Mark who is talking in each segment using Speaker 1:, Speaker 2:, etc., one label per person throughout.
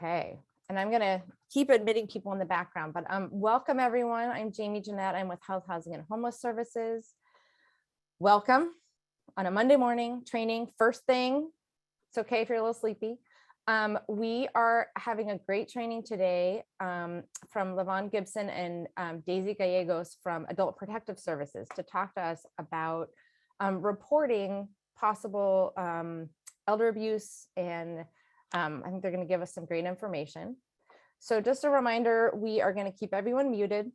Speaker 1: Okay, and I'm gonna keep admitting people in the background, but welcome everyone. I'm Jamie Jeanette. I'm with Health, Housing, and Homeless Services. Welcome on a Monday morning training. First thing, it's okay if you're a little sleepy. We are having a great training today from Levon Gibson and Daisy Gallegos from Adult Protective Services to talk to us about reporting possible elder abuse, and I think they're going to give us some great information. So just a reminder, we are going to keep everyone muted.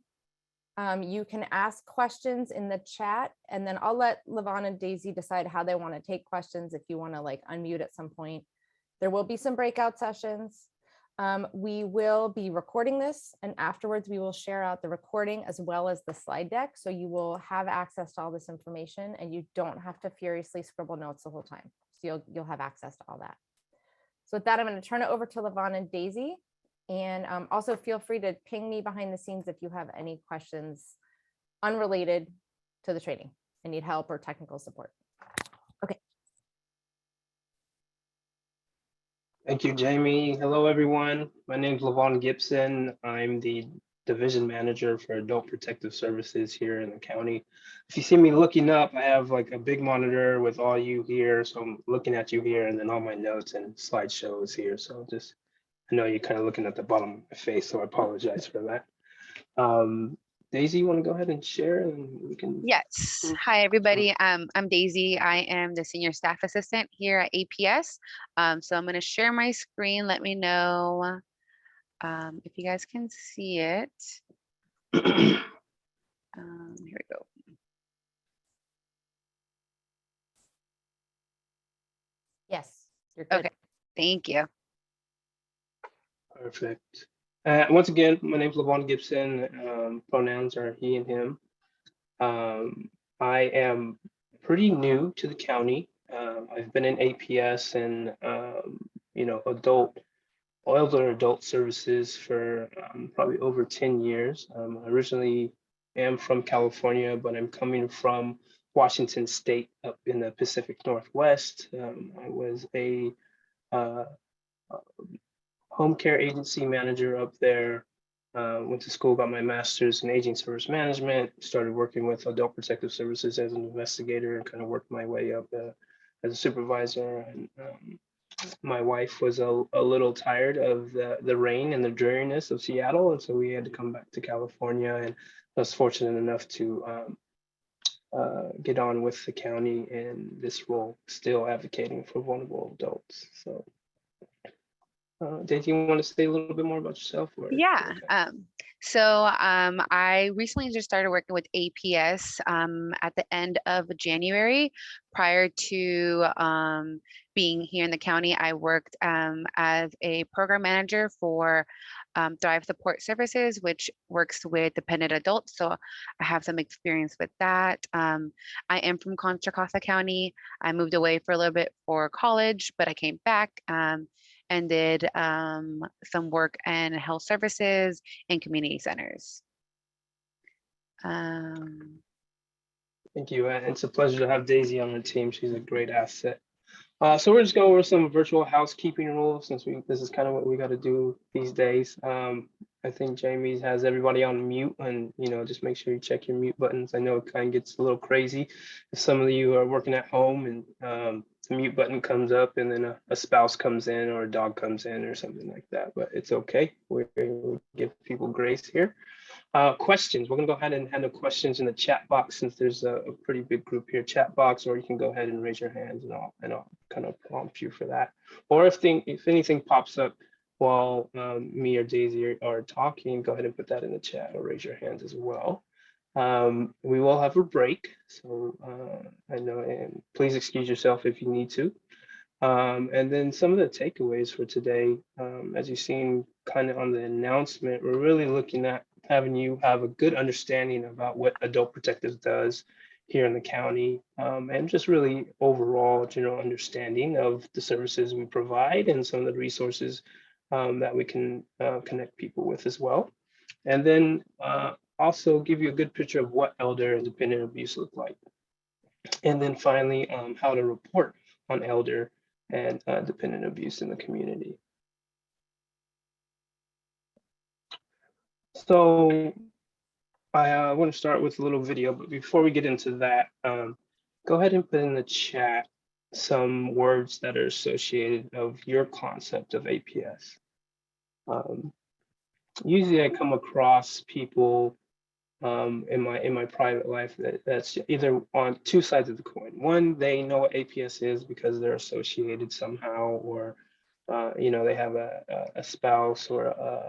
Speaker 1: You can ask questions in the chat, and then I'll let Levon and Daisy decide how they want to take questions if you want to like unmute at some point. There will be some breakout sessions. We will be recording this, and afterwards we will share out the recording as well as the slide deck. So you will have access to all this information and you don't have to furiously scribble notes the whole time. So you'll have access to all that. So with that, I'm going to turn it over to Levon and Daisy. And also feel free to ping me behind the scenes if you have any questions unrelated to the training and need help or technical support. Okay.
Speaker 2: Thank you, Jamie. Hello, everyone. My name is Levon Gibson. I'm the Division Manager for Adult Protective Services here in the county. If you see me looking up, I have like a big monitor with all you here. So I'm looking at you here and then all my notes and slideshows here. So just, I know you're kind of looking at the bottom of my face, so I apologize for that. Daisy, you want to go ahead and share and we can?
Speaker 3: Yes. Hi, everybody. I'm Daisy. I am the Senior Staff Assistant here at APS. So I'm going to share my screen. Let me know if you guys can see it. Here we go.
Speaker 1: Yes, you're good.
Speaker 3: Okay, thank you.
Speaker 2: Perfect. Once again, my name is Levon Gibson. Pronouns are he and him. I am pretty new to the county. I've been in APS and elder adult services for probably over 10 years. I originally am from California, but I'm coming from Washington State up in the Pacific Northwest. I was a home care agency manager up there. Went to school, got my master's in aging service management, started working with Adult Protective Services as an investigator and kind of worked my way up as a supervisor. And my wife was a little tired of the rain and the dreariness of Seattle. And so we had to come back to California, and I was fortunate enough to get on with the county in this role, still advocating for vulnerable adults. So Daisy, you want to say a little bit more about yourself? Or?
Speaker 3: Yeah. I recently just started working with APS at the end of January. Prior to being here in the county, I worked as a program manager for Thrive Support Services, which works with dependent adults. So I have some experience with that. I am from Contra Costa County. I moved away for a little bit for college, but I came back and did some work in health services and community centers.
Speaker 2: Thank you. It's a pleasure to have Daisy on our team. She's a great asset. So we're just going over some virtual housekeeping rules since this is kind of what we got to do these days. I think Jamie has everybody on mute, and just make sure you check your mute buttons. I know it kind of gets a little crazy if some of you are working at home and the mute button comes up and then a spouse comes in or a dog comes in or something like that, but it's okay. We'll give people grace here. Questions. We're going to go ahead and handle questions in the chat box since there's a pretty big group here. Chat box, or you can go ahead and raise your hands and I'll kind of prompt you for that. Or if anything pops up while me or Daisy are talking, go ahead and put that in the chat or raise your hands as well. We will have a break, so I know, and please excuse yourself if you need to. And then some of the takeaways for today, as you've seen kind of on the announcement, we're really looking at having you have a good understanding about what Adult Protective does here in the county, and just really overall general understanding of the services we provide and some of the resources that we can connect people with as well. And then also give you a good picture of what elder and dependent abuse look like. And then finally, how to report on elder and dependent abuse in the community. So I want to start with a little video, but before we get into that, go ahead and put in the chat some words that are associated of your concept of APS. Usually I come across people in my private life that's either on two sides of the coin. One, they know what APS is because they're associated somehow, or they have a spouse or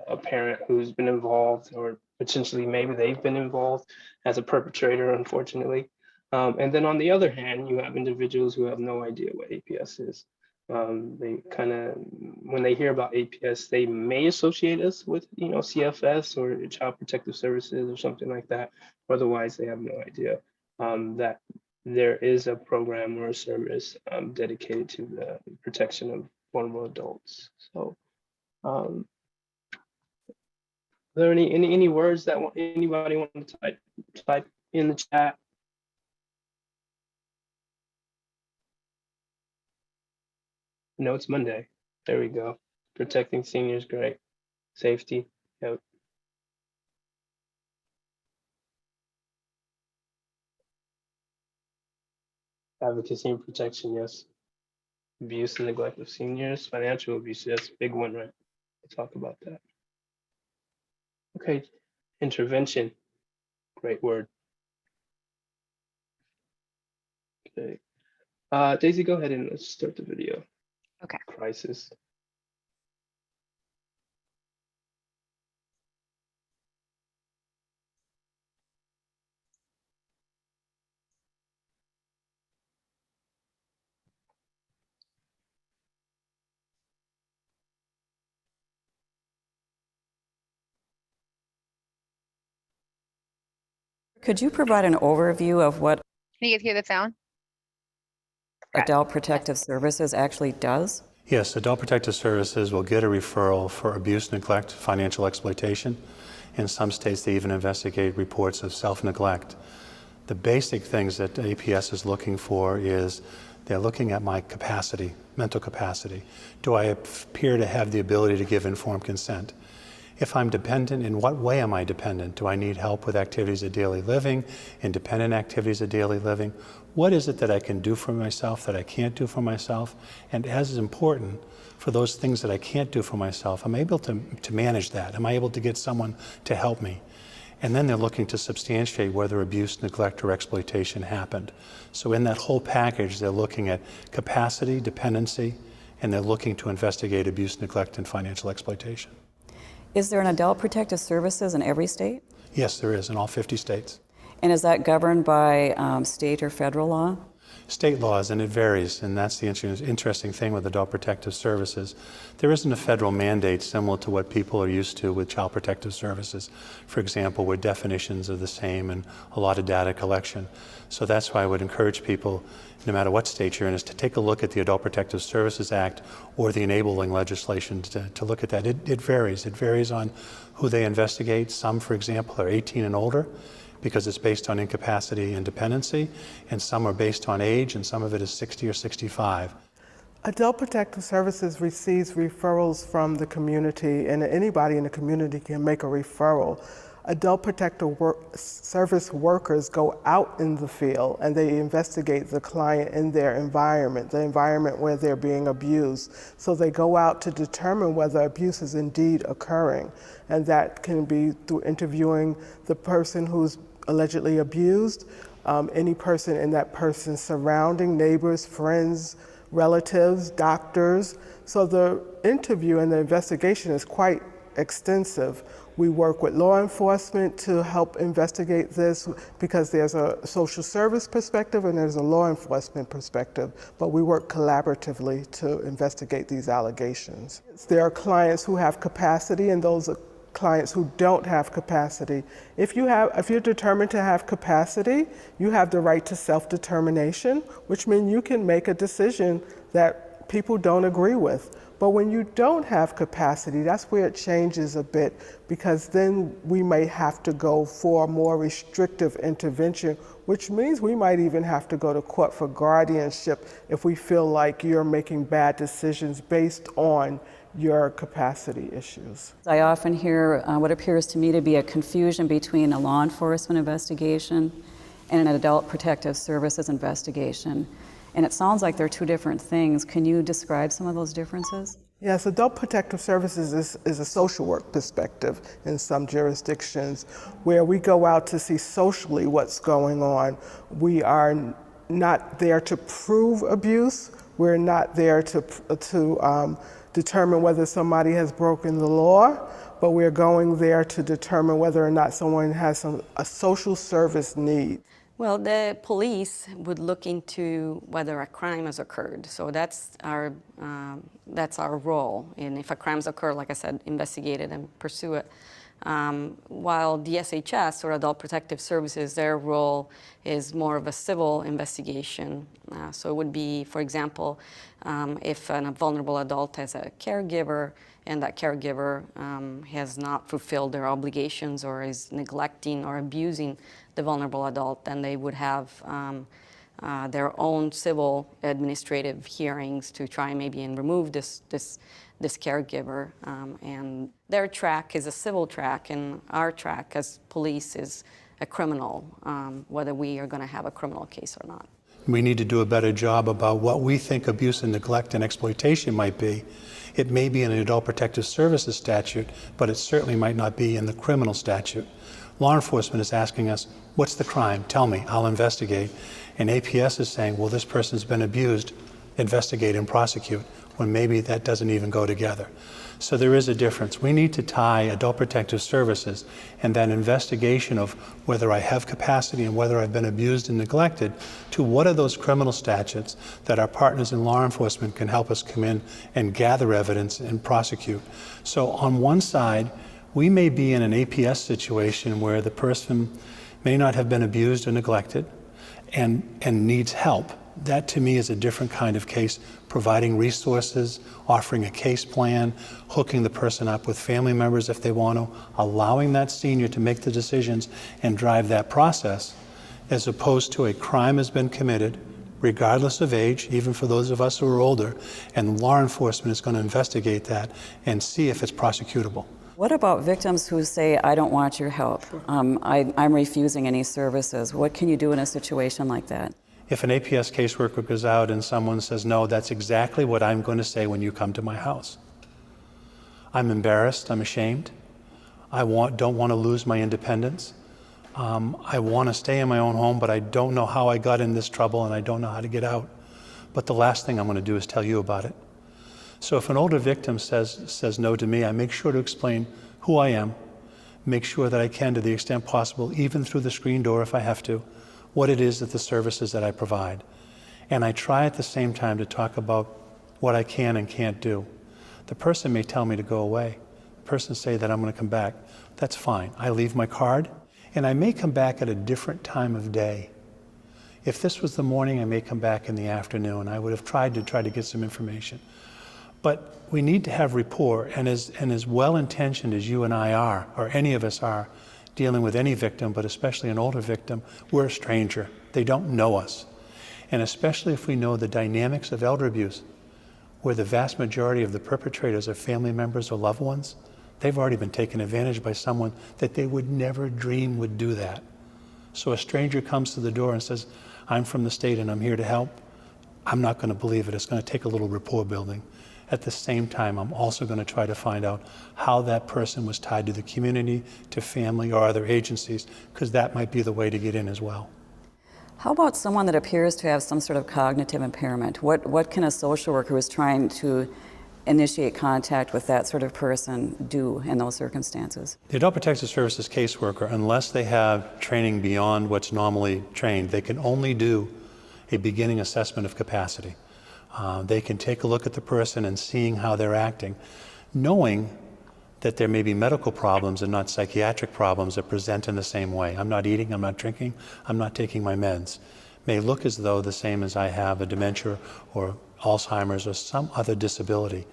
Speaker 2: a parent who's been involved, or potentially maybe they've been involved as a perpetrator, unfortunately. And then on the other hand, you have individuals who have no idea what APS is. They kind of, when they hear about APS, they may associate us with, CFS or Child Protective Services or something like that. Otherwise, they have no idea that there is a program or a service dedicated to the protection of vulnerable adults. So, are there any words that anybody want to type in the chat? No, it's Monday. There we go. Protecting seniors, great. Safety, yep. Advocacy and protection, yes. Abuse and neglect of seniors, financial abuse, yes, big one, right? We'll talk about that. Okay, intervention, great word. Okay, Daisy, go ahead and let's start the video.
Speaker 3: Okay.
Speaker 2: Crisis.
Speaker 4: Could you provide an overview of what
Speaker 3: Can you guys hear the sound?
Speaker 4: Adult Protective Services actually does?
Speaker 5: Yes, Adult Protective Services will get a referral for abuse, neglect, financial exploitation. In some states, they even investigate reports of self-neglect. The basic things that APS is looking for is they're looking at my capacity, mental capacity. Do I appear to have the ability to give informed consent? If I'm dependent, in what way am I dependent? Do I need help with activities of daily living, independent activities of daily living? What is it that I can do for myself that I can't do for myself? And as important, for those things that I can't do for myself, am I able to manage that? Am I able to get someone to help me? And then they're looking to substantiate whether abuse, neglect, or exploitation happened. So in that whole package, they're looking at capacity, dependency, and they're looking to investigate abuse, neglect, and financial exploitation.
Speaker 4: Is there an Adult Protective Services in every state?
Speaker 5: Yes, there is, in all 50 states.
Speaker 4: And is that governed by state or federal law?
Speaker 5: State laws, and it varies, and that's the interesting thing with Adult Protective Services. There isn't a federal mandate similar to what people are used to with Child Protective Services, for example, where definitions are the same and a lot of data collection. So that's why I would encourage people, no matter what state you're in, is to take a look at the Adult Protective Services Act or the enabling legislation to look at that. It varies. It varies on who they investigate. Some, for example, are 18 and older, because it's based on incapacity and dependency, and some are based on age, and some of it is 60 or 65.
Speaker 6: Adult Protective Services receives referrals from the community, and anybody in the community can make a referral. Adult Protective Service workers go out in the field and they investigate the client in their environment, the environment where they're being abused. So they go out to determine whether abuse is indeed occurring, and that can be through interviewing the person who's allegedly abused, any person in that person's surrounding, neighbors, friends, relatives, doctors. So the interview and the investigation is quite extensive. We work with law enforcement to help investigate this because there's a social service perspective and there's a law enforcement perspective, but we work collaboratively to investigate these allegations. There are clients who have capacity and those are clients who don't have capacity. If you're determined to have capacity, you have the right to self-determination, which means you can make a decision that people don't agree with. But when you don't have capacity, that's where it changes a bit, because then we may have to go for a more restrictive intervention, which means we might even have to go to court for guardianship if we feel like you're making bad decisions based on your capacity issues.
Speaker 4: I often hear what appears to me to be a confusion between a law enforcement investigation and an adult protective services investigation. And it sounds like they're two different things. Can you describe some of those differences?
Speaker 6: Yes, adult protective services is a social work perspective in some jurisdictions where we go out to see socially what's going on. We are not there to prove abuse. We're not there to determine whether somebody has broken the law, but we're going there to determine whether or not someone has a social service need.
Speaker 7: Well, the police would look into whether a crime has occurred. So that's our role. And if a crime's occurred, like I said, investigate it and pursue it. While DSHS, or Adult Protective Services, their role is more of a civil investigation. So it would be, for example, if a vulnerable adult has a caregiver and that caregiver has not fulfilled their obligations or is neglecting or abusing the vulnerable adult, then they would have their own civil administrative hearings to try maybe and remove this caregiver. And their track is a civil track, and our track as police is a criminal, whether we are going to have a criminal case or not.
Speaker 5: We need to do a better job about what we think abuse and neglect and exploitation might be. It may be in an Adult Protective Services statute, but it certainly might not be in the criminal statute. Law enforcement is asking us, what's the crime? Tell me, I'll investigate. And APS is saying, well, this person's been abused, investigate and prosecute, when maybe that doesn't even go together. So there is a difference. We need to tie Adult Protective Services and that investigation of whether I have capacity and whether I've been abused and neglected to what are those criminal statutes that our partners in law enforcement can help us come in and gather evidence and prosecute. So on one side, we may be in an APS situation where the person may not have been abused or neglected and needs help. That to me is a different kind of case, providing resources, offering a case plan, hooking the person up with family members if they want to, allowing that senior to make the decisions and drive that process, as opposed to a crime has been committed, regardless of age, even for those of us who are older, and law enforcement is going to investigate that and see if it's prosecutable.
Speaker 4: What about victims who say, I don't want your help, I'm refusing any services? What can you do in a situation like that?
Speaker 5: If an APS caseworker goes out and someone says, no, that's exactly what I'm going to say when you come to my house. I'm embarrassed, I'm ashamed, I don't want to lose my independence. I want to stay in my own home, but I don't know how I got in this trouble and I don't know how to get out. But the last thing I'm going to do is tell you about it. So if an older victim says no to me, I make sure to explain who I am, make sure that I can, to the extent possible, even through the screen door if I have to, what it is that the services that I provide. And I try at the same time to talk about what I can and can't do. The person may tell me to go away. The person say that I'm going to come back. That's fine. I leave my card, and I may come back at a different time of day. If this was the morning, I may come back in the afternoon. I would have tried to get some information. But we need to have rapport, and as well-intentioned as you and I are, or any of us are, dealing with any victim, but especially an older victim, we're a stranger. They don't know us. And especially if we know the dynamics of elder abuse, where the vast majority of the perpetrators are family members or loved ones, they've already been taken advantage by someone that they would never dream would do that. So a stranger comes to the door and says, I'm from the state and I'm here to help. I'm not going to believe it. It's going to take a little rapport building. At the same time, I'm also going to try to find out how that person was tied to the community, to family, or other agencies, because that might be the way to get in as well.
Speaker 4: How about someone that appears to have some sort of cognitive impairment? What can a social worker who is trying to initiate contact with that sort of person do in those circumstances?
Speaker 5: The Adult Protective Services caseworker, unless they have training beyond what's normally trained, they can only do a beginning assessment of capacity. They can take a look at the person and seeing how they're acting, knowing that there may be medical problems and not psychiatric problems that present in the same way. I'm not eating, I'm not drinking, I'm not taking my meds. May look as though the same as I have a dementia or Alzheimer's or some other disability.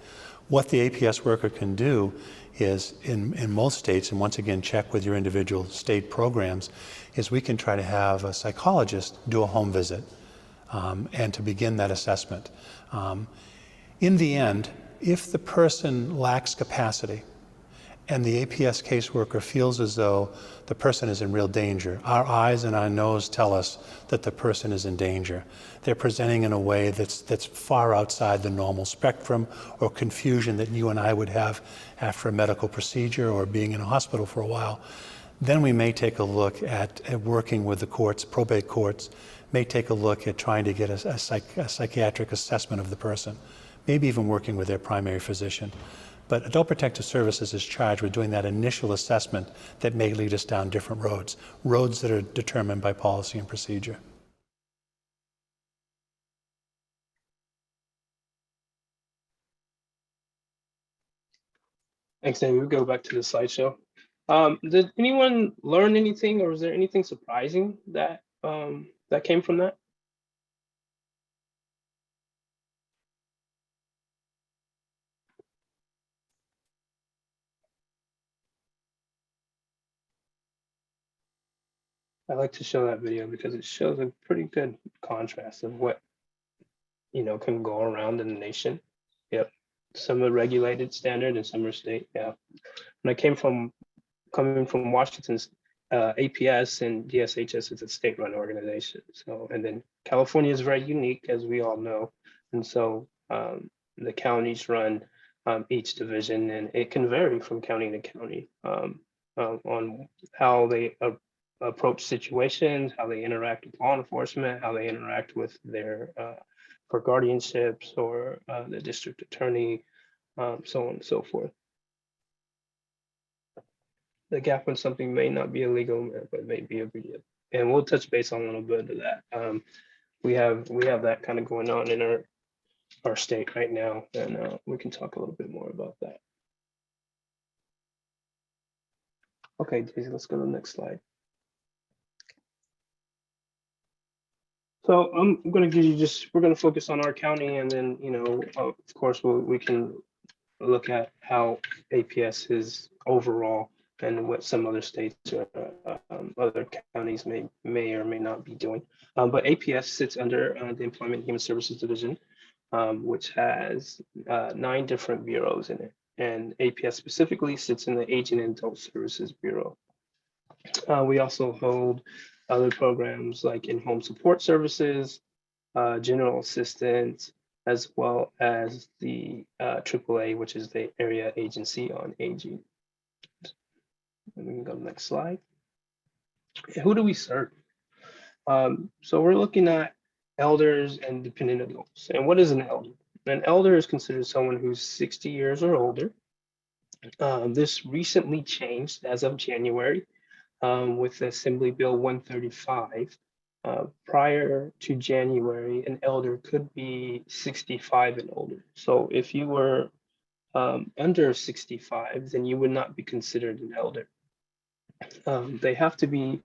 Speaker 5: What the APS worker can do is, in most states, and once again check with your individual state programs, is we can try to have a psychologist do a home visit and to begin that assessment. In the end, If the person lacks capacity and the APS caseworker feels as though the person is in real danger, our eyes and our nose tell us that the person is in danger. They're presenting in a way that's far outside the normal spectrum or confusion that you and I would have after a medical procedure or being in a hospital for a while. Then we may take a look at working with the courts, probate courts, may take a look at trying to get a psychiatric assessment of the person, maybe even working with their primary physician. But Adult Protective Services is charged with doing that initial assessment that may lead us down different roads that are determined by policy and procedure.
Speaker 2: Thanks, David. We go back to the slideshow. Did anyone learn anything, or was there anything surprising that that came from that? I like to show that video because it shows a pretty good contrast of what can go around in the nation. Yep, some are regulated standard and some are state. Yeah, and I coming from Washington's APS and DSHS is a state-run organization. So, and then California is very unique, as we all know, and so the counties run each division, and it can vary from county to county on how they approach situations, how they interact with law enforcement, how they interact with their for guardianships or the district attorney, so on and so forth. The gap when something may not be illegal, but may be illegal. And we'll touch base on a little bit of that. We have that kind of going on in our state right now, and we can talk a little bit more about that. Okay, Daisy, let's go to the next slide. So I'm going to give you we're going to focus on our county, and then, of course, we can look at how APS is overall and what some other states or other counties may or may not be doing. But APS sits under the Employment and Human Services Division, which has 9 different bureaus in it. And APS specifically sits in the Aging and Adult Services Bureau. We also hold other programs like in-home support services, general assistance, as well as the AAA, which is the Area Agency on Aging. And we can go to the next slide. Who do we serve? So we're looking at elders and dependent adults. And what is an elder? An elder is considered someone who's 60 years or older. This recently changed as of January with Assembly Bill 135. Prior to January, an elder could be 65 and older. So if you were under 65, then you would not be considered an elder. They have to be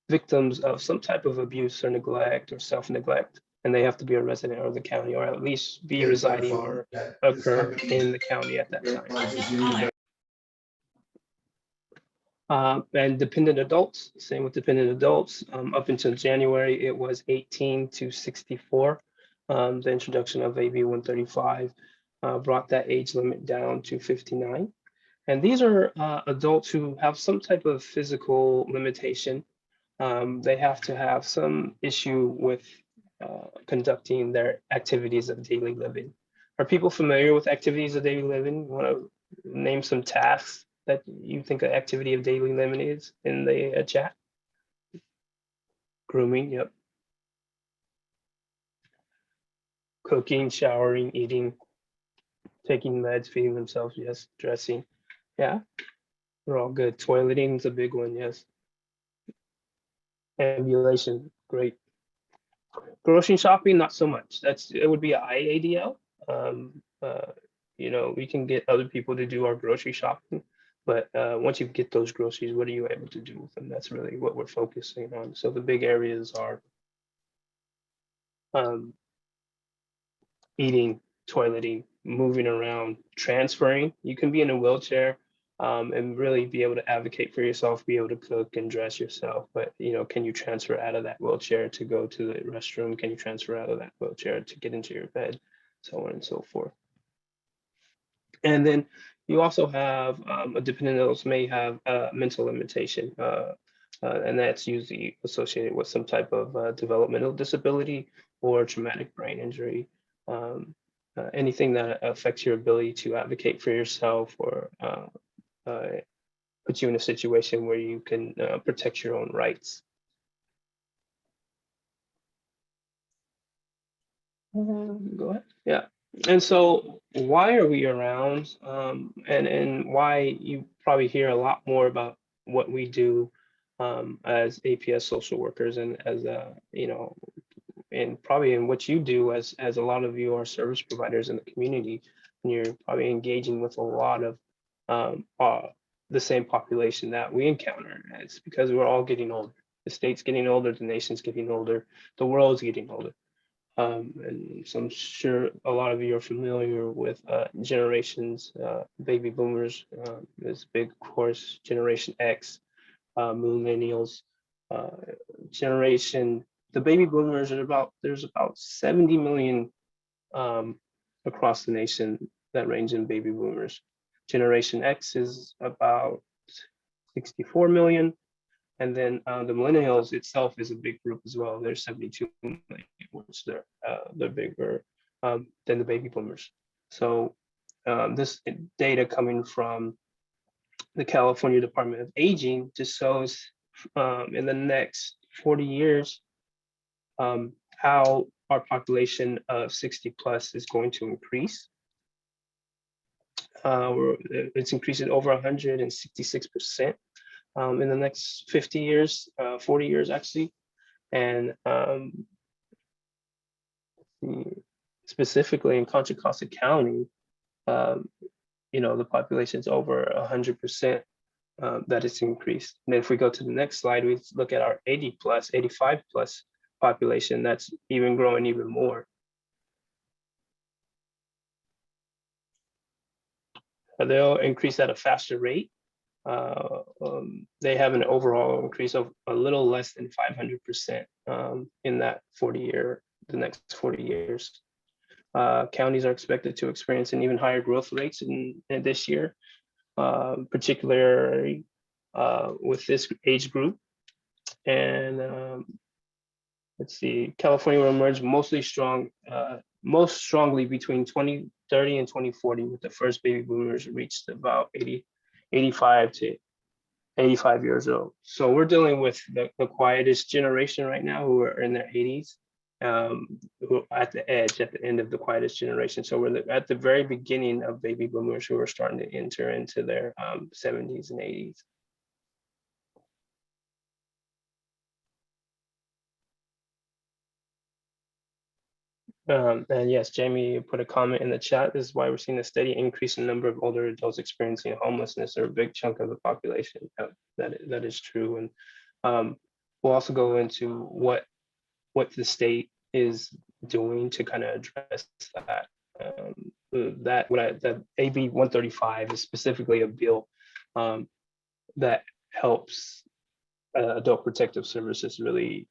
Speaker 2: victims of some type of abuse or neglect or self-neglect, and they have to be a resident of the county, or at least be residing or occur in the county at that time. And dependent adults, same with dependent adults. Up until January, it was 18 to 64. The introduction of AB 135 brought that age limit down to 59. And these are adults who have some type of physical limitation. They have to have some issue with conducting their activities of daily living. Are people familiar with activities of daily living? You want to name some tasks that you think an activity of daily living is in the chat? Grooming, yep. Cooking, showering, eating, taking meds, feeding themselves, yes. Dressing, yeah. They're all good. Toileting is a big one, yes. Ambulation, great. Grocery shopping, not so much. It would be IADL. We can get other people to do our grocery shopping, but once you get those groceries, what are you able to do with them? That's really what we're focusing on. So the big areas are eating, toileting, moving around, transferring. You can be in a wheelchair and really be able to advocate for yourself, be able to cook and dress yourself. But, can you transfer out of that wheelchair to go to the restroom? Can you transfer out of that wheelchair to get into your bed? So on and so forth. And then you also have a dependent adults may have a mental limitation, and that's usually associated with some type of developmental disability or traumatic brain injury. Anything that affects your ability to advocate for yourself or put you in a situation where you can protect your own rights. Go ahead. Yeah. And so why are we around? And why you probably hear a lot more about what we do as APS social workers and as you know, and probably in what you do as a lot of you are service providers in the community, and you're probably engaging with a lot of the same population that we encounter. And it's because we're all getting older. The state's getting older, the nation's getting older, the world's getting older. And so I'm sure a lot of you are familiar with generations, baby boomers, this big course, Generation X, millennials, the baby boomers are there's about 70 million across the nation that range in baby boomers. Generation X is about 64 million. And then the millennials itself is a big group as well. There's 72 million, which they're bigger than the baby boomers. So this data coming from the California Department of Aging just shows in the next 40 years how our population of 60 plus is going to increase. It's increasing over 166%. In the next 50 years, 40 years actually. And specifically in Contra Costa County, you know, the population is over 100% that it's increased. And if we go to the next slide, we look at our 80 plus, 85 plus population, that's even growing even more. They'll increase at a faster rate. They have an overall increase of a little less than 500% in that the next 40 years. Counties are expected to experience an even higher growth rates in this year, particularly with this age group. And let's see, California will emerge most strongly between 2030 and 2040, with the first baby boomers reached about 85 to 85 years old. So we're dealing with the quietest generation right now, who are in their 80s, who are at the edge, at the end of the quietest generation. So we're at the very beginning of baby boomers who are starting to enter into their 70s and 80s. And yes, Jamie put a comment in the chat. This is why we're seeing a steady increase in number of older adults experiencing homelessness, or a big chunk of the population. That is true. And we'll also go into what the state is doing to kind of address that. That AB 135 is specifically a bill that helps adult protective services really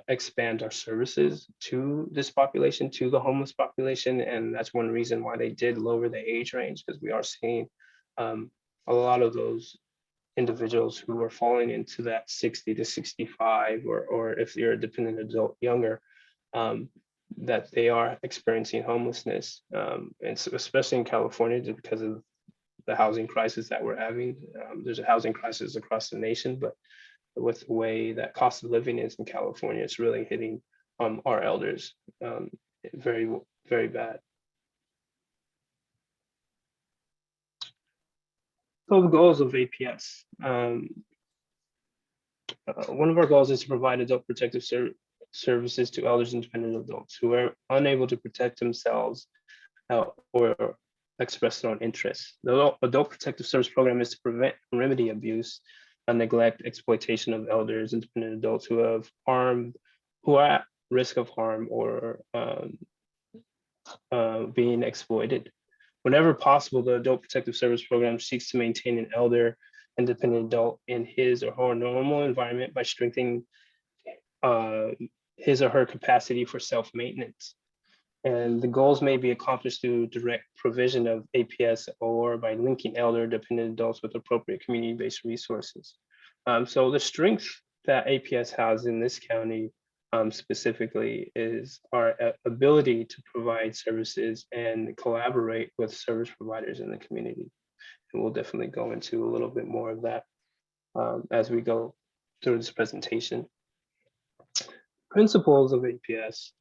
Speaker 2: expand our services to this population, to the homeless population. And that's one reason why they did lower the age range, because we are seeing a lot of those individuals who are falling into that 60 to 65, or if you're a dependent adult younger, that they are experiencing homelessness. And so especially in California, just because of the housing crisis that we're having. There's a housing crisis across the nation, but with the way that cost of living is in California, it's really hitting our elders very, very bad. So the goals of APS. One of our goals is to provide adult protective services to elders and dependent adults who are unable to protect themselves or express their own interests. The Adult Protective Service Program is to prevent and remedy abuse and neglect, exploitation of elders and dependent adults who are at risk of harm or being exploited. Whenever possible, the Adult Protective Service Program seeks to maintain an elder and dependent adult in his or her normal environment by strengthening his or her capacity for self-maintenance. And the goals may be accomplished through direct provision of APS or by linking elder dependent adults with appropriate community-based resources. So the strength that APS has in this county specifically is our ability to provide services and collaborate with service providers in the community. And we'll definitely go into a little bit more of that as we go through this presentation. Principles of APS.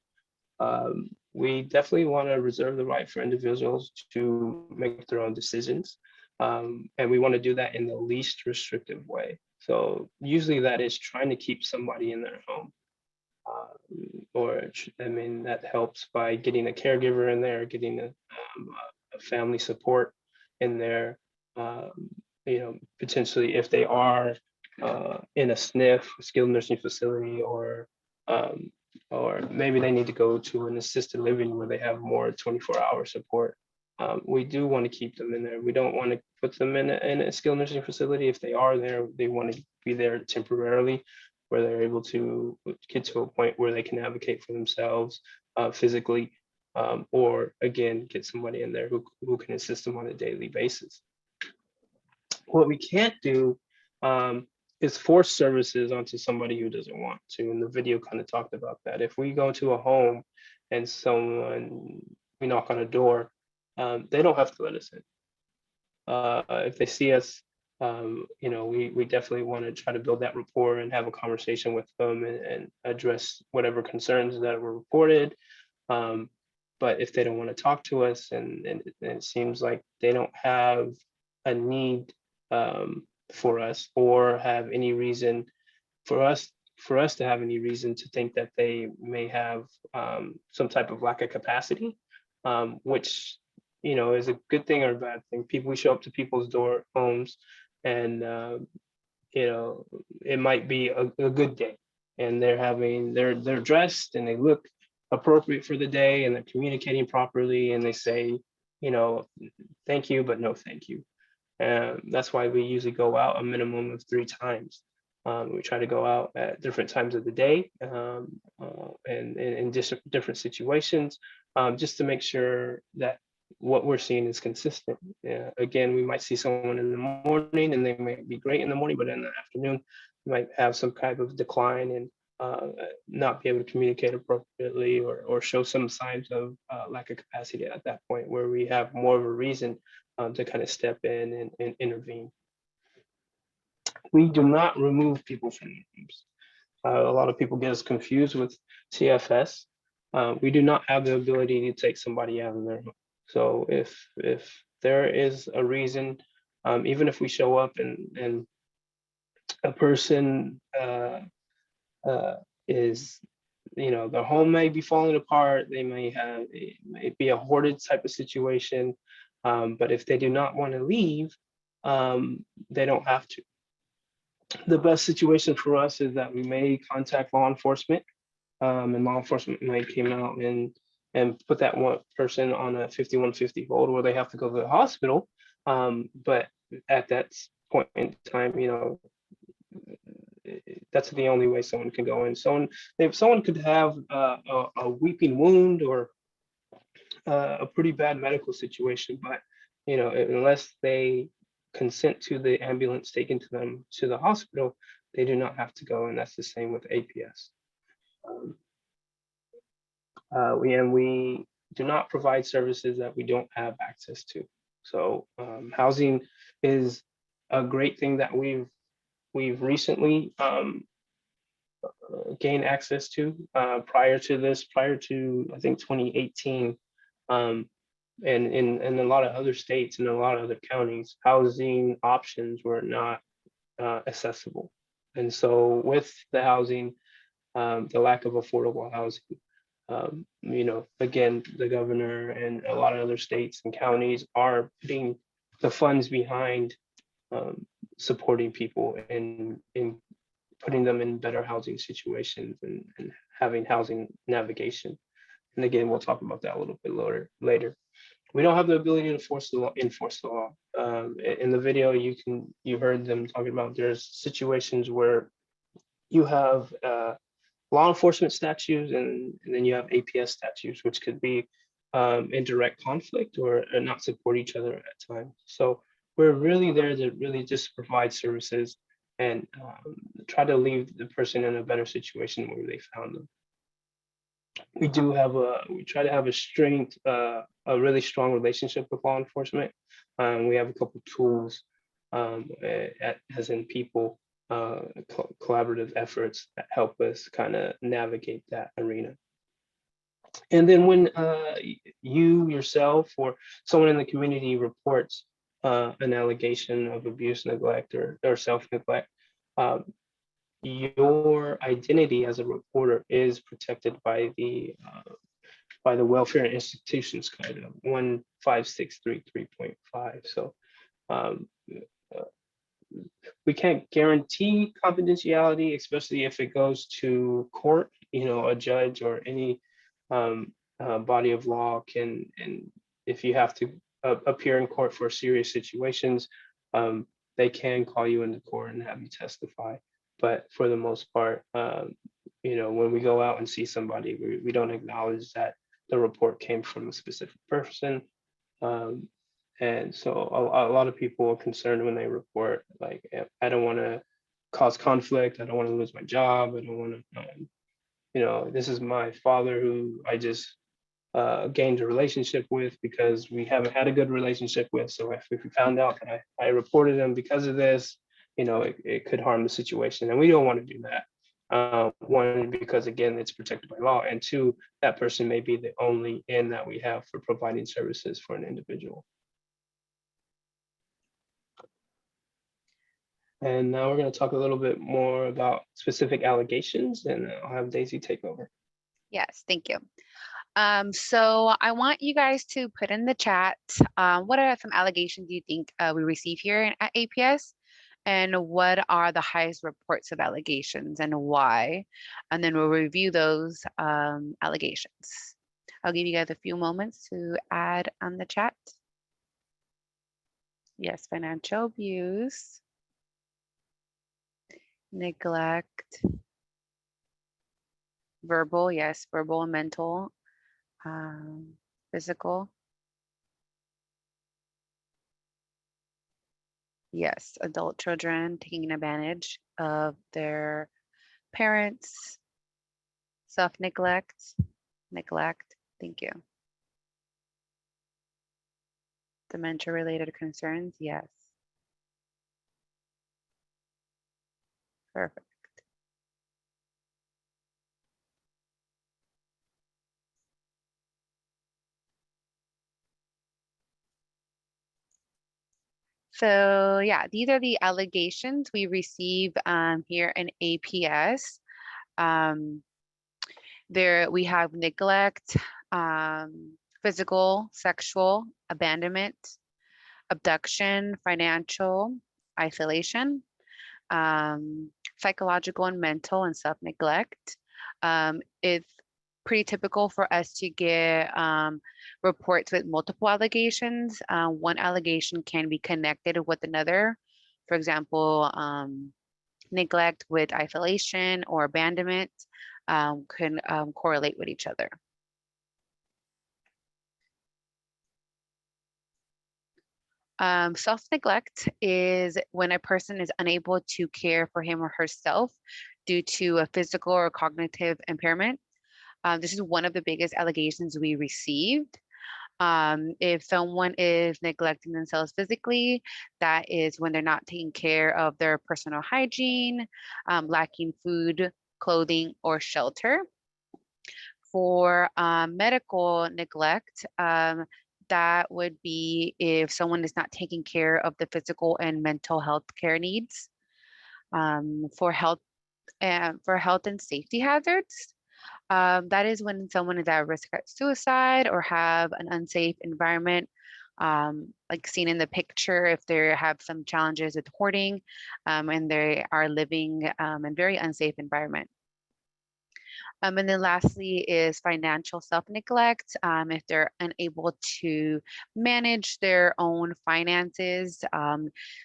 Speaker 2: We definitely want to reserve the right for individuals to make their own decisions. And we want to do that in the least restrictive way. So usually that is trying to keep somebody in their home. That helps by getting a caregiver in there, getting a family support in there. Potentially if they are in a SNF, skilled nursing facility, or maybe they need to go to an assisted living where they have more 24-hour support. We do want to keep them in there. We don't want to put them in a skilled nursing facility. If they are there, they want to be there temporarily, where they're able to get to a point where they can advocate for themselves physically, or again, get somebody in there who can assist them on a daily basis. What we can't do is force services onto somebody who doesn't want to. And the video kind of talked about that. If we go to a home and we knock on a door, they don't have to let us in. If they see us, we definitely want to try to build that rapport and have a conversation with them and address whatever concerns that were reported. But if they don't want to talk to us and it seems like they don't have a need for us or have any reason for us to have any reason to think that they may have some type of lack of capacity, which is a good thing or a bad thing. We show up to people's homes and it might be a good day and they're dressed and they look appropriate for the day and they're communicating properly and they say thank you but no thank you. That's why we usually go out a minimum of 3 times. We try to go out at different times of the day and in different situations, just to make sure that what we're seeing is consistent. Again, we might see someone in the morning and they might be great in the morning, but in the afternoon, we might have some kind of decline and not be able to communicate appropriately or show some signs of lack of capacity at that point, where we have more of a reason to kind of step in and intervene. We do not remove people from the homes. A lot of people get us confused with CFS. We do not have the ability to take somebody out of their home. So if there is a reason, even if we show up and a person is, their home may be falling apart, it may be a hoarded type of situation, but if they do not want to leave, they don't have to. The best situation for us is that we may contact law enforcement, and law enforcement might come out and put that one person on a 5150 hold where they have to go to the hospital. But at that point in time, that's the only way someone can go in. If someone could have a weeping wound or a pretty bad medical situation, but unless they consent to the ambulance taken to them to the hospital, they do not have to go, and that's the same with APS. We do not provide services that we don't have access to. So housing is a great thing that we've recently gained access to. Prior to I think 2018, and in a lot of other states and a lot of other counties, housing options were not accessible. And so with the housing, the lack of affordable housing, again, the governor and a lot of other states and counties are putting the funds behind supporting people and putting them in better housing situations and having housing navigation. And again, we'll talk about that a little bit later. We don't have the ability to enforce the law. In the video, you heard them talking about there's situations where you have law enforcement statutes, and then you have APS statutes, which could be in direct conflict or not support each other at times. So we're really there to really just provide services and try to leave the person in a better situation where they found them. We try to have a really strong relationship with law enforcement. We have a couple tools, as in people, collaborative efforts that help us kind of navigate that arena. And then when you yourself or someone in the community reports an allegation of abuse, neglect, or self-neglect, your identity as a reporter is protected by the Welfare and Institutions Code of 15633.5. So we can't guarantee confidentiality, especially if it goes to court. A judge or any body of law can, and if you have to appear in court for serious situations, they can call you into court and have you testify. But for the most part, when we go out and see somebody, we don't acknowledge that the report came from a specific person. And so a lot of people are concerned when they report, like, I don't want to cause conflict. I don't want to lose my job. I don't want to, this is my father who I just gained a relationship with because we haven't had a good relationship with. So if we found out that I reported him because of this, it could harm the situation. And we don't want to do that. One, because again, it's protected by law. And two, that person may be the only in that we have for providing services for an individual. And now we're going to talk a little bit more about specific allegations, and I'll have Daisy take over.
Speaker 3: Yes, thank you. So I want you guys to put in the chat, what are some allegations you think we receive here at APS? And what are the highest reports of allegations and why? And then we'll review those allegations. I'll give you guys a few moments to add on the chat. Yes, financial abuse, neglect, verbal, yes, verbal and mental, physical. Yes, adult children taking advantage of their parents, self-neglect, neglect, thank you. Dementia-related concerns, yes. Perfect. So yeah, these are the allegations we receive here in APS. There we have neglect, physical, sexual, abandonment, abduction, financial, isolation, psychological and mental and self-neglect. It's pretty typical for us to get reports with multiple allegations. One allegation can be connected with another. For example, neglect with isolation or abandonment can correlate with each other. Self-neglect is when a person is unable to care for him or herself due to a physical or cognitive impairment. This is one of the biggest allegations we received. If someone is neglecting themselves physically, that is when they're not taking care of their personal hygiene, lacking food, clothing, or shelter. For medical neglect, that would be if someone is not taking care of the physical and mental health care needs. For health and safety hazards, that is when someone is at risk of suicide or have an unsafe environment, like seen in the picture, if they have some challenges with hoarding and they are living in very unsafe environment. And then lastly is financial self-neglect. If they're unable to manage their own finances,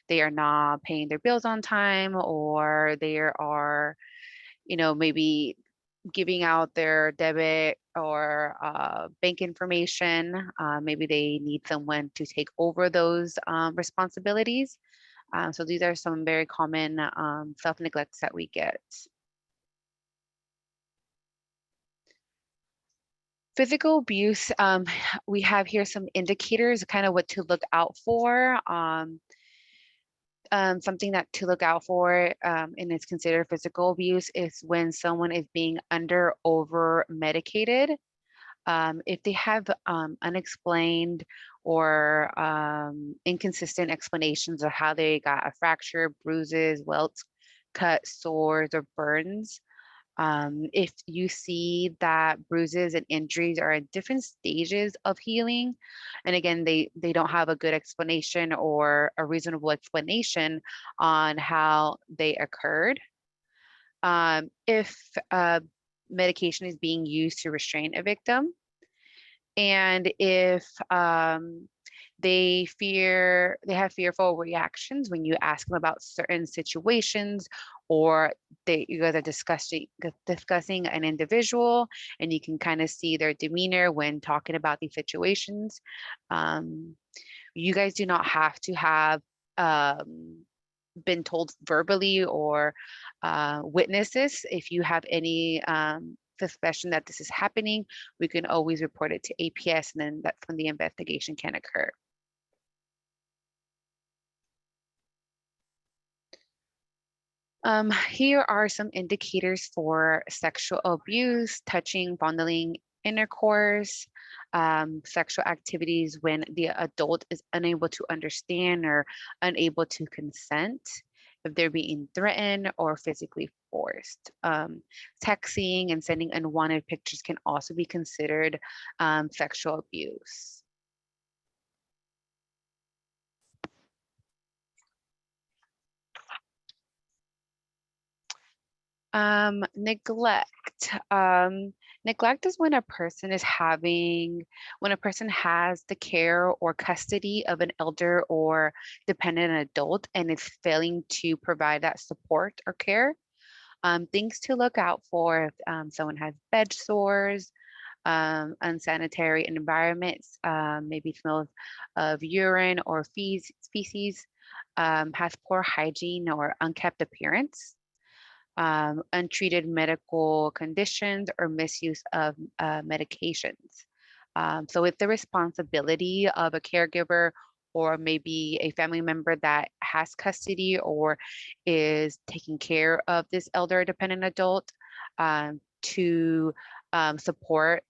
Speaker 3: they are not paying their bills on time, or they are, maybe giving out their debit or bank information. Maybe they need someone to take over those responsibilities. So these are some very common self-neglects that we get. Physical abuse, we have here some indicators, kind of what to look out for. Something that to look out for, and it's considered physical abuse, is when someone is being under over medicated. If they have unexplained or inconsistent explanations of how they got a fracture, bruises, welts, cuts, sores, or burns. If you see that bruises and injuries are at different stages of healing, and again, they don't have a good explanation or a reasonable explanation on how they occurred. If medication is being used to restrain a victim, and if they have fearful reactions when you ask them about certain situations, or you guys are discussing an individual, and you can kind of see their demeanor when talking about these situations. You guys do not have to have been told verbally or witnesses. If you have any suspicion that this is happening, we can always report it to APS, and then that's when the investigation can occur. Here are some indicators for sexual abuse: touching, fondling, intercourse, sexual activities when the adult is unable to understand or unable to consent, if they're being threatened or physically forced. Texting and sending unwanted pictures can also be considered sexual abuse. Neglect. Neglect is when a person has the care or custody of an elder or dependent adult and is failing to provide that support or care. Things to look out for: if someone has bed sores, unsanitary environments, maybe smells of urine or feces, has poor hygiene or unkept appearance, untreated medical conditions, or misuse of medications. So it's the responsibility of a caregiver or maybe a family member that has custody or is taking care of this elder dependent adult to support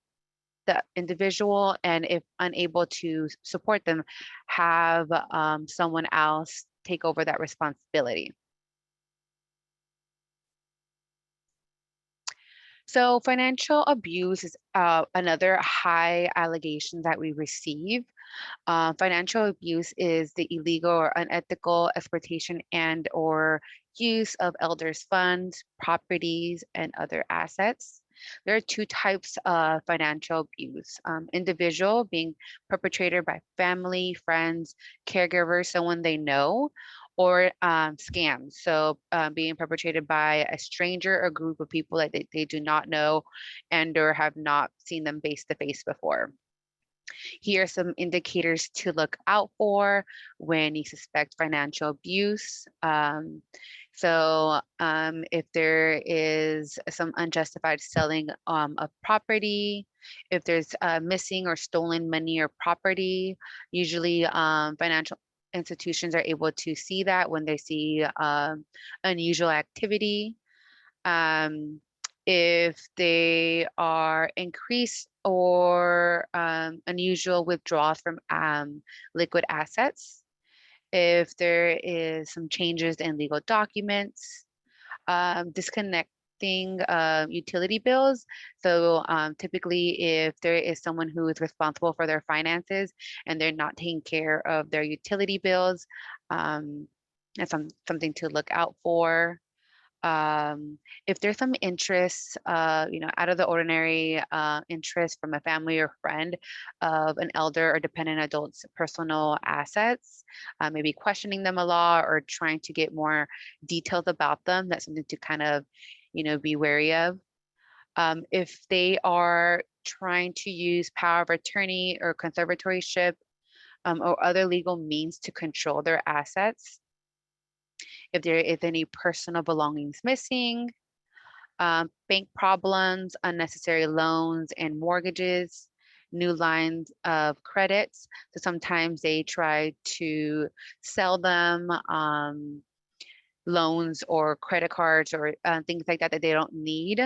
Speaker 3: the individual, and if unable to support them, have someone else take over that responsibility. So financial abuse is another high allegation that we receive. Financial abuse is the illegal or unethical exploitation and or use of elders' funds, properties, and other assets. There are two types of financial abuse: individual, being perpetrated by family, friends, caregivers, someone they know, or scams. So being perpetrated by a stranger or group of people that they do not know and or have not seen them face to face before. Here are some indicators to look out for when you suspect financial abuse. If there is some unjustified selling of property, if there's missing or stolen money or property, usually financial institutions are able to see that when they see unusual activity. If they are increased or unusual withdrawals from liquid assets, if there is some changes in legal documents, disconnecting utility bills. So typically if there is someone who is responsible for their finances and they're not taking care of their utility bills, that's something to look out for. If there's some interest, out of the ordinary interest from a family or friend of an elder or dependent adult's personal assets, maybe questioning them a lot or trying to get more details about them, that's something to kind of, be wary of. If they are trying to use power of attorney or conservatorship or other legal means to control their assets, if there is any personal belongings missing, bank problems, unnecessary loans and mortgages, new lines of credits. So sometimes they try to sell them loans or credit cards or things like that that they don't need,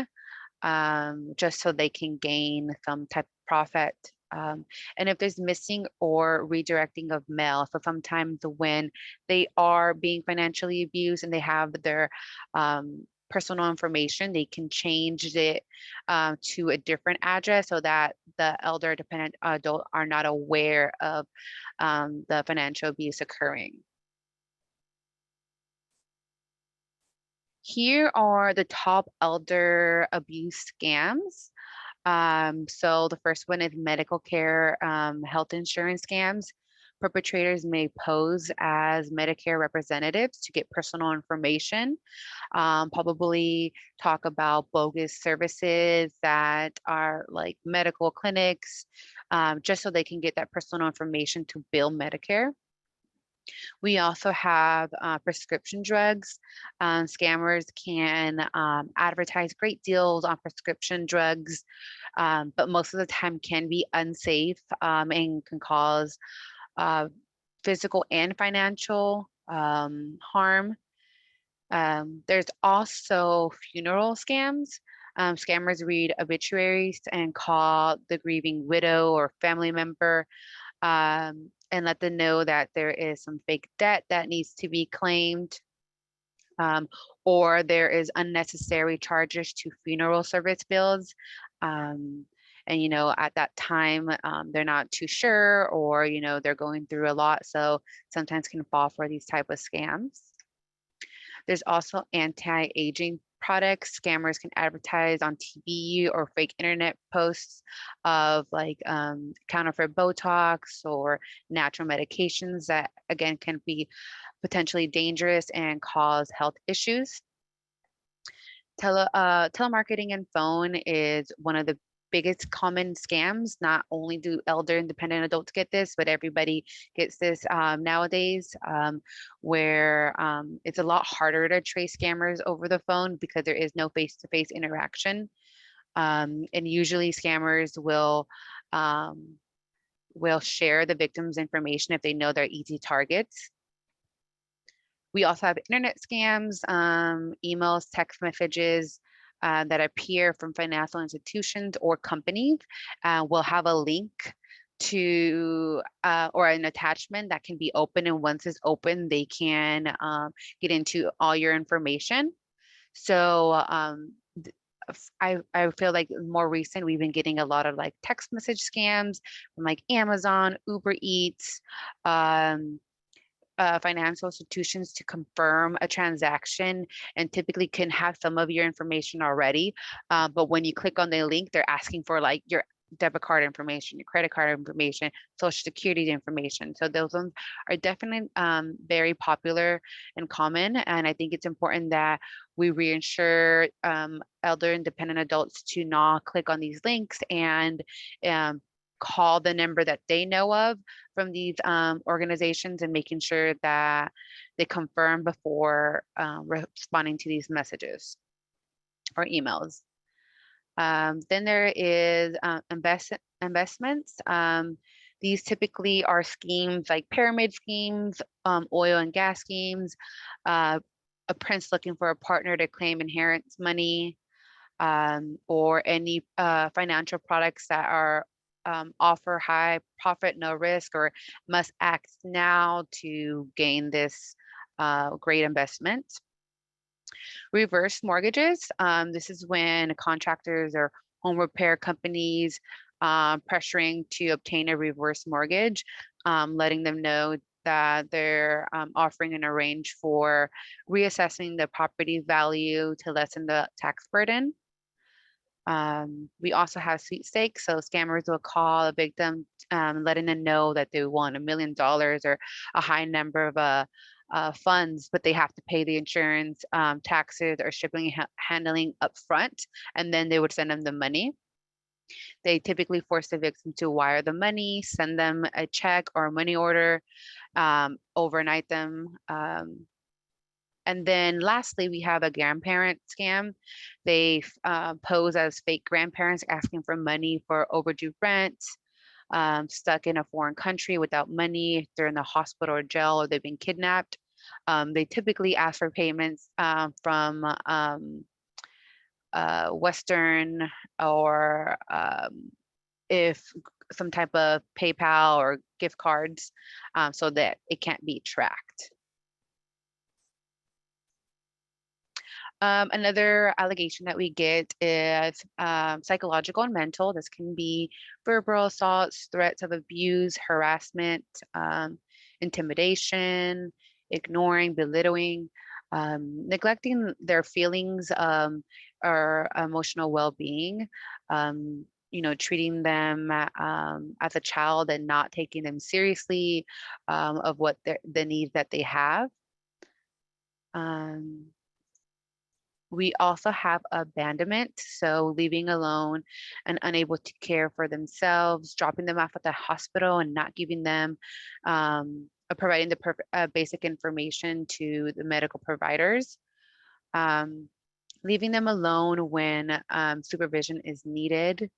Speaker 3: just so they can gain some type of profit. And if there's missing or redirecting of mail, so sometimes when they are being financially abused and they have their personal information, they can change it to a different address so that the elder dependent adult are not aware of the financial abuse occurring. Here are the top elder abuse scams. So the first one is medical care, health insurance scams. Perpetrators may pose as Medicare representatives to get personal information, probably talk about bogus services that are like medical clinics, just so they can get that personal information to bill Medicare. We also have prescription drugs. Scammers can advertise great deals on prescription drugs, but most of the time can be unsafe and can cause physical and financial harm. There's also funeral scams. Scammers read obituaries and call the grieving widow or family member and let them know that there is some fake debt that needs to be claimed, or there is unnecessary charges to funeral service bills. And, you know, at that time, they're not too sure, or, you know, they're going through a lot. So sometimes can fall for these type of scams. There's also anti-aging products. Scammers can advertise on TV or fake internet posts of like counterfeit Botox or natural medications that again can be potentially dangerous and cause health issues. Telemarketing and phone is one of the biggest common scams. Not only do elder independent adults get this, but everybody gets this nowadays, where it's a lot harder to trace scammers over the phone because there is no face-to-face interaction. And usually scammers will share the victim's information if they know they're easy targets. We also have internet scams, emails, text messages that appear from financial institutions or companies. Will have a link to or an attachment that can be open, and once it's open, they can get into all your information. So I feel like more recent, we've been getting a lot of like text message scams from like Amazon, Uber Eats, financial institutions to confirm a transaction, and typically can have some of your information already. But when you click on the link, they're asking for like your debit card information, your credit card information, social security information. So those ones are definitely very popular and common. And I think it's important that we reinsure elder independent adults to not click on these links and call the number that they know of from these organizations, and making sure that they confirm before responding to these messages or emails. Then there is investments. These typically are schemes like pyramid schemes, oil and gas schemes, a prince looking for a partner to claim inheritance money, or any financial products that are offer high profit, no risk, or must act now to gain this great investment. Reverse mortgages. This is when contractors or home repair companies pressuring to obtain a reverse mortgage, letting them know that they're offering an arrange for reassessing the property value to lessen the tax burden. We also have sweepstakes. So scammers will call a victim, letting them know that they won $1 million or a high number of funds, but they have to pay the insurance, taxes, or shipping and handling up front, and then they would send them the money. They typically force the victim to wire the money, send them a check or a money order, overnight them. And then lastly, we have a grandparent scam. They pose as fake grandparents asking for money for overdue rent, stuck in a foreign country without money, they're in the hospital or jail, or they've been kidnapped. They typically ask for payments from Western, or if some type of PayPal or gift cards, so that it can't be tracked. Another allegation that we get is psychological and mental. This can be verbal assaults, threats of abuse, harassment, intimidation, ignoring, belittling, neglecting their feelings or emotional well-being, treating them as a child and not taking them seriously, of what the needs that they have. We also have abandonment, so leaving alone and unable to care for themselves, dropping them off at the hospital and not giving them, providing the basic information to the medical providers, leaving them alone when supervision is needed,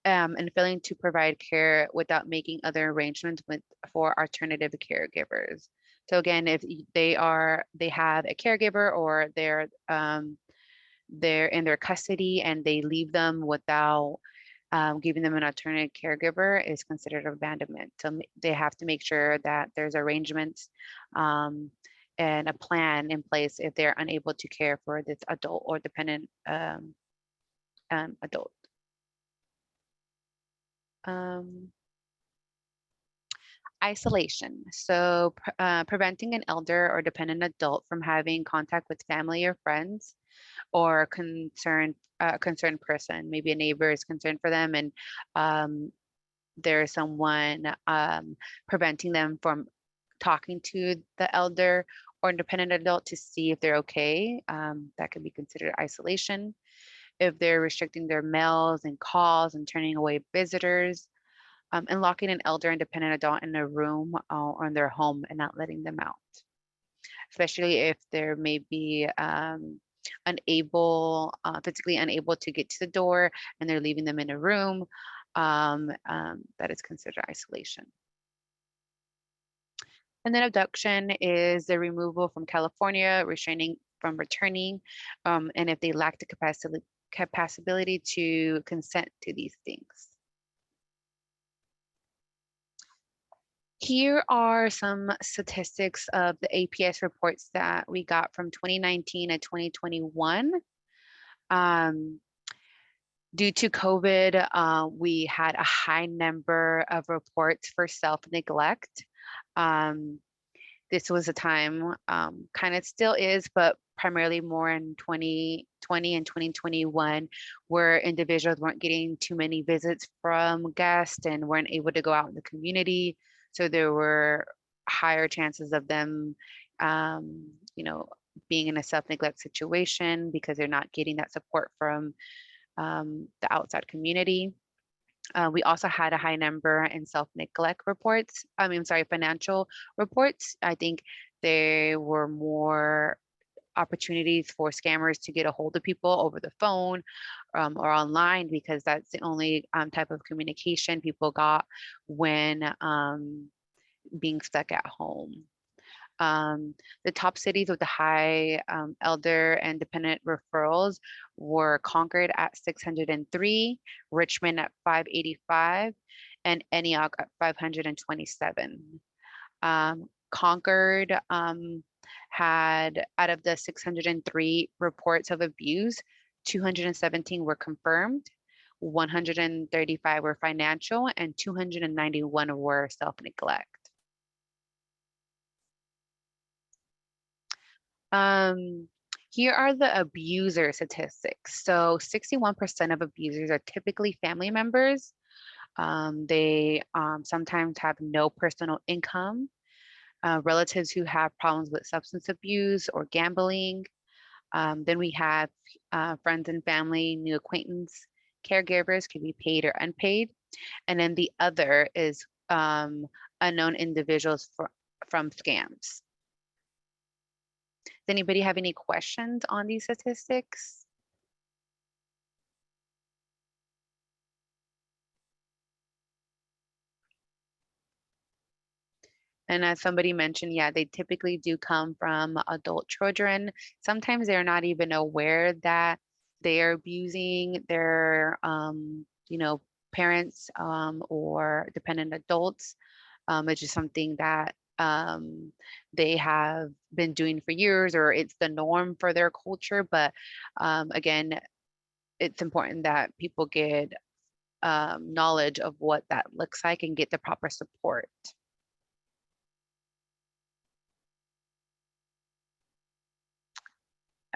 Speaker 3: and failing to provide care without making other arrangements for alternative caregivers. So again, if they have a caregiver, or they're in their custody and they leave them without giving them an alternative caregiver, is considered abandonment. So they have to make sure that there's arrangements and a plan in place if they're unable to care for this adult or dependent adult. Isolation. So preventing an elder or dependent adult from having contact with family or friends, or concerned person. Maybe a neighbor is concerned for them, and there's someone preventing them from talking to the elder or independent adult to see if they're okay. That could be considered isolation. If they're restricting their mails and calls and turning away visitors, and locking an elder and dependent adult in a room or in their home and not letting them out, especially if they're maybe physically unable to get to the door and they're leaving them in a room, that is considered isolation. And then abduction is the removal from California, restraining from returning, and if they lack the capacity to consent to these things. Here are some statistics of the APS reports that we got from 2019 and 2021. Due to COVID, we had a high number of reports for self-neglect. This was a time, kind of still is, but primarily more in 2020 and 2021, where individuals weren't getting too many visits from guests and weren't able to go out in the community. So there were higher chances of them, being in a self-neglect situation because they're not getting that support from the outside community. We also had a high number in self-neglect reports. Financial reports. I think there were more opportunities for scammers to get a hold of people over the phone or online, because that's the only type of communication people got when being stuck at home. The top cities with the high elder and dependent referrals were Concord at 603, Richmond at 585, and Antioch at 527. Concord had, out of the 603 reports of abuse, 217 were confirmed, 135 were financial, and 291 were self-neglect. Here are the abuser statistics. So 61% of abusers are typically family members. They sometimes have no personal income. relatives who have problems with substance abuse or gambling. Then we have friends and family, new acquaintance, caregivers, can be paid or unpaid. And then the other is unknown individuals from scams. Does anybody have any questions on these statistics? And as somebody mentioned, yeah, they typically do come from adult children. Sometimes they're not even aware that they are abusing their, you know, parents or dependent adults. It's just something that they have been doing for years, or it's the norm for their culture. But again, it's important that people get knowledge of what that looks like and get the proper support.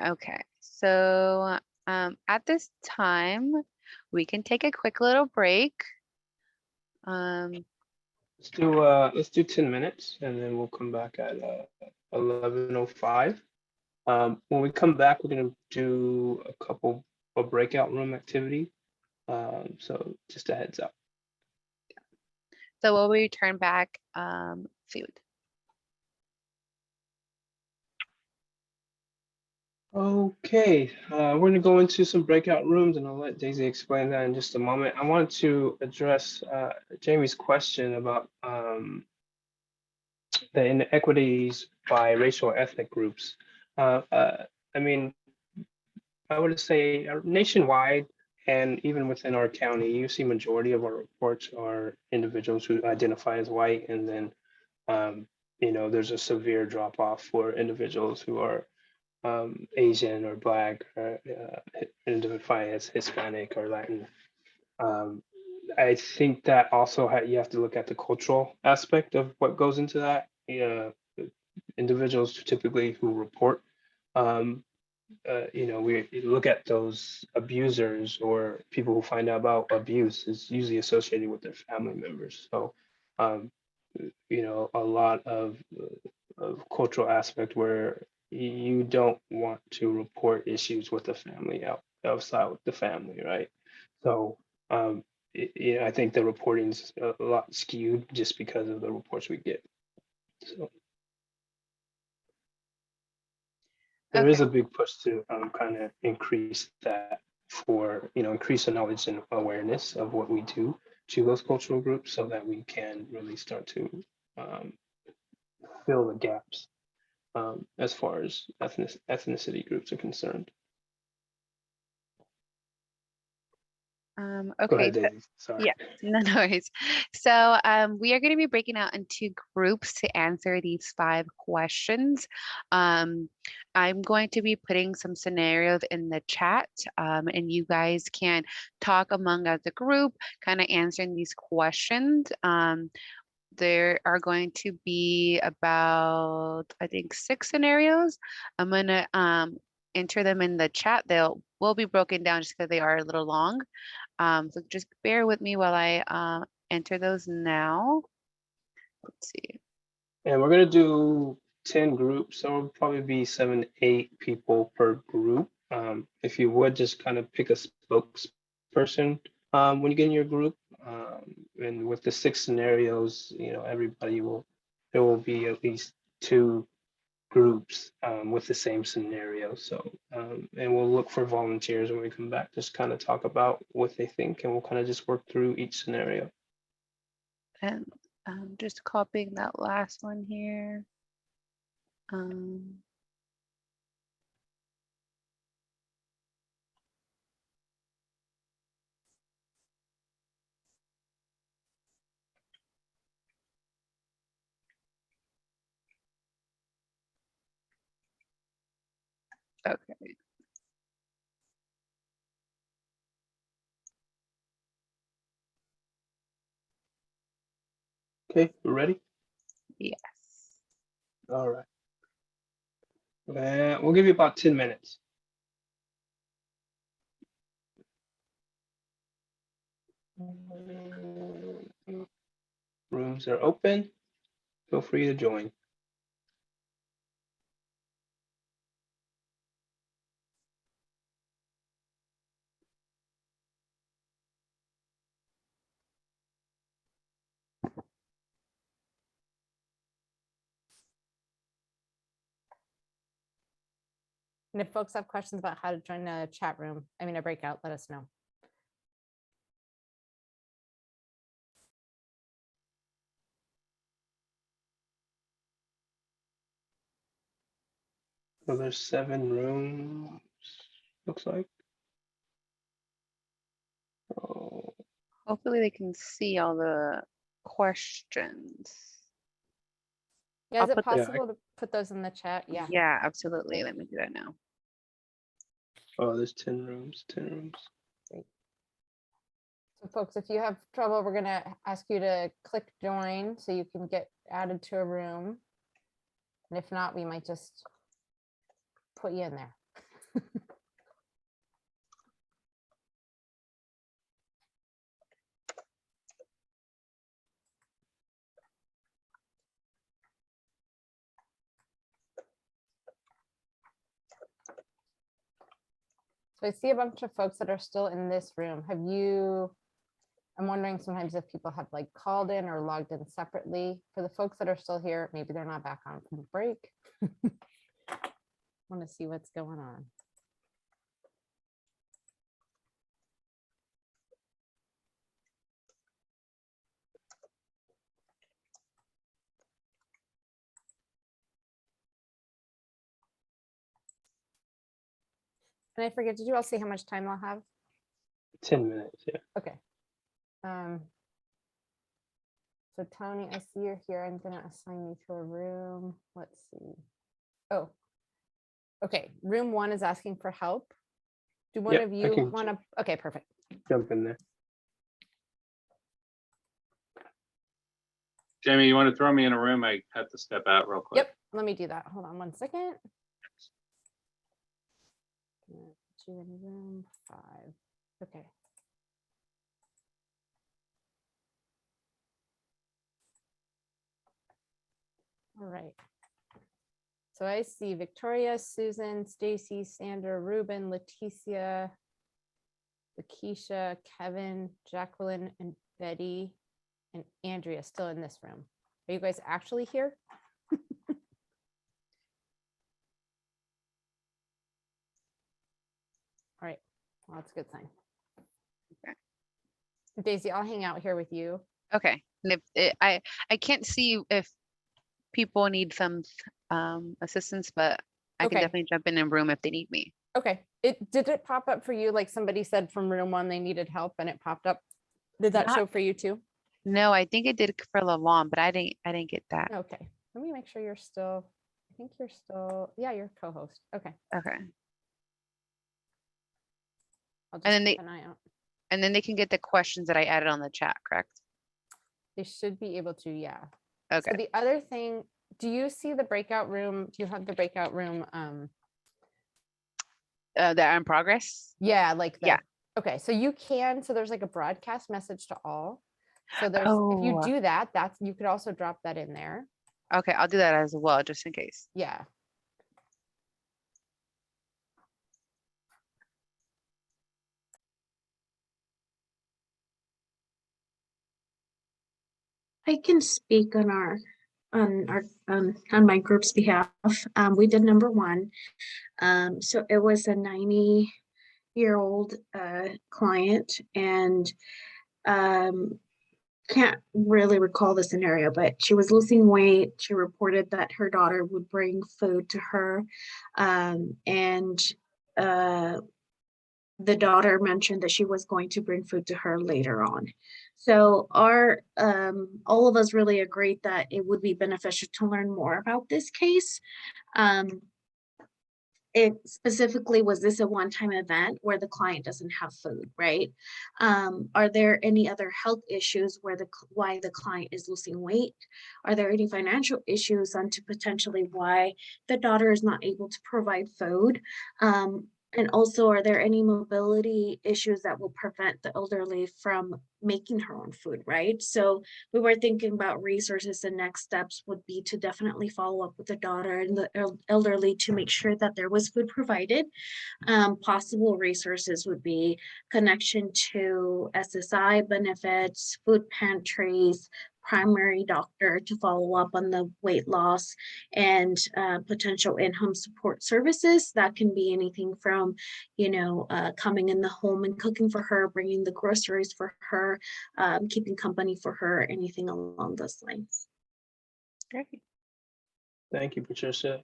Speaker 3: Okay, so at this time, we can take a quick little break.
Speaker 2: Let's do 10 minutes and then we'll come back at 11:05. When we come back, we're gonna do a breakout room activity. So just a heads up.
Speaker 3: So we'll return back food.
Speaker 2: Okay, we're gonna go into some breakout rooms and I'll let Daisy explain that in just a moment. I wanted to address Jamie's question about the inequities by racial ethnic groups. I mean, I would say nationwide and even within our county, you see majority of our reports are individuals who identify as white, and then you know, there's a severe drop off for individuals who are Asian or Black or identify as Hispanic or Latin. I think that also you have to look at the cultural aspect of what goes into that. Individuals typically who report, you know, we look at those abusers or people who find out about abuse is usually associated with their family members. So, you know, a lot of cultural aspect where you don't want to report issues with the family outside with the family, right? So, you know, I think the reporting's a lot skewed just because of the reports we get. So there is a big push to kind of increase that for, you know, increase the knowledge and awareness of what we do to those cultural groups so that we can really start to fill the gaps as far as ethnicity groups are concerned. Go
Speaker 3: Okay,
Speaker 2: ahead, Daisy. Sorry.
Speaker 3: yeah, no worries. So we are going to be breaking out into groups to answer these 5 questions. I'm going to be putting some scenarios in the chat, and you guys can talk among as a group, kind of answering these questions. There are going to be about, I think, 6 scenarios. I'm going to enter them in the chat. Will be broken down just because they are a little long. So just bear with me while I enter those now. Let's see.
Speaker 2: And we're gonna do 10 groups, so it'll probably be 7, 8 people per group. If you would just kind of pick a spokesperson when you get in your group. And with the 6 scenarios, you know, there will be at least 2 groups with the same scenario. So, and we'll look for volunteers when we come back, just kind of talk about what they think, and we'll kind of just work through each scenario.
Speaker 3: And I'm just copying that last one here. Okay.
Speaker 2: Okay, we're ready?
Speaker 3: Yes.
Speaker 2: All right. We'll give you about 10 minutes. Rooms are open. Feel free to join.
Speaker 1: And if folks have questions about how to join a chat room, I mean, a breakout, let us know.
Speaker 2: So there's 7 rooms, looks like. Oh,
Speaker 3: Hopefully they can see all the questions.
Speaker 1: Yeah,
Speaker 3: I'll
Speaker 1: is it
Speaker 3: put the-
Speaker 1: possible to put those in the chat? Yeah.
Speaker 3: Yeah, absolutely. Let me do that now.
Speaker 2: oh, there's 10 rooms, 10 rooms.
Speaker 1: So folks, if you have trouble, we're gonna ask you to click join so you can get added to a room. And if not, we might just put you in there. So I see a bunch of folks that are still in this room. Have you, I'm wondering sometimes if people have like called in or logged in separately. For the folks that are still here, maybe they're not back on from break. Want to see what's going on. And I forget, did you all see how much time I'll have?
Speaker 2: 10 minutes, yeah.
Speaker 1: Okay. So Tony, I see you're here. I'm gonna assign you to a room. Let's see. Oh, okay. Room 1 is asking for help. Do one
Speaker 2: Yep,
Speaker 1: of
Speaker 2: I
Speaker 1: you
Speaker 2: can
Speaker 1: want to? Okay, perfect.
Speaker 2: jump in there.
Speaker 8: Jamie, you want to throw me in a room? I have to step out real quick.
Speaker 1: Yep, let me do that. Hold on one second. Put you in room 5. Okay. All right. So I see Victoria, Susan, Stacy, Sandra, Ruben, Leticia, Lakeisha, Kevin, Jacqueline, and Betty, and Andrea still in this room. Are you guys actually here? All right, well, that's a good sign.
Speaker 3: Okay.
Speaker 1: Daisy, I'll hang out here with you.
Speaker 3: Okay. And if I can't see if people need some assistance, but I can
Speaker 1: Okay.
Speaker 3: definitely jump in a room if they need me.
Speaker 1: Okay, did it pop up for you? Like somebody said from room 1 they needed help and it popped up. Did that
Speaker 3: Not-
Speaker 1: show for you too?
Speaker 3: No, I think it did for Lavon, but I didn't get that.
Speaker 1: Okay, let me make sure you're still, I think you're still, yeah, you're co-host. Okay.
Speaker 3: Okay.
Speaker 1: I'll just
Speaker 3: And then
Speaker 1: keep an eye out.
Speaker 3: And then they can get the questions that I added on the chat, correct?
Speaker 1: They should be able to, yeah.
Speaker 3: Okay.
Speaker 1: So the other thing, do you see the breakout room? Do you have the breakout room?
Speaker 3: That are in progress?
Speaker 1: Yeah, like
Speaker 3: Yeah.
Speaker 1: Okay, so you can, so there's like a broadcast message to all. So there's, if you
Speaker 3: Oh.
Speaker 1: do that, you could also drop that in there.
Speaker 3: Okay, I'll do that as well, just in case.
Speaker 1: Yeah.
Speaker 9: I can speak on on my group's behalf. We did number 1. So it was a 90-year-old client, and can't really recall the scenario, but she was losing weight. She reported that her daughter would bring food to her, and the daughter mentioned that she was going to bring food to her later on. So our all of us really agreed that it would be beneficial to learn more about this case. It specifically, was this a one-time event where the client doesn't have food, right? Are there any other health issues why the client is losing weight? Are there any financial issues onto potentially why the daughter is not able to provide food? And also, are there any mobility issues that will prevent the elderly from making her own food, right? So we were thinking about resources, and next steps would be to definitely follow up with the daughter and the elderly to make sure that there was food provided. Possible resources would be connection to SSI benefits, food pantries, primary doctor to follow up on the weight loss and potential in-home support services. That can be anything from, coming in the home and cooking for her, bringing the groceries for her, keeping company for her, anything along those lines.
Speaker 3: Great.
Speaker 2: Thank you, Patricia.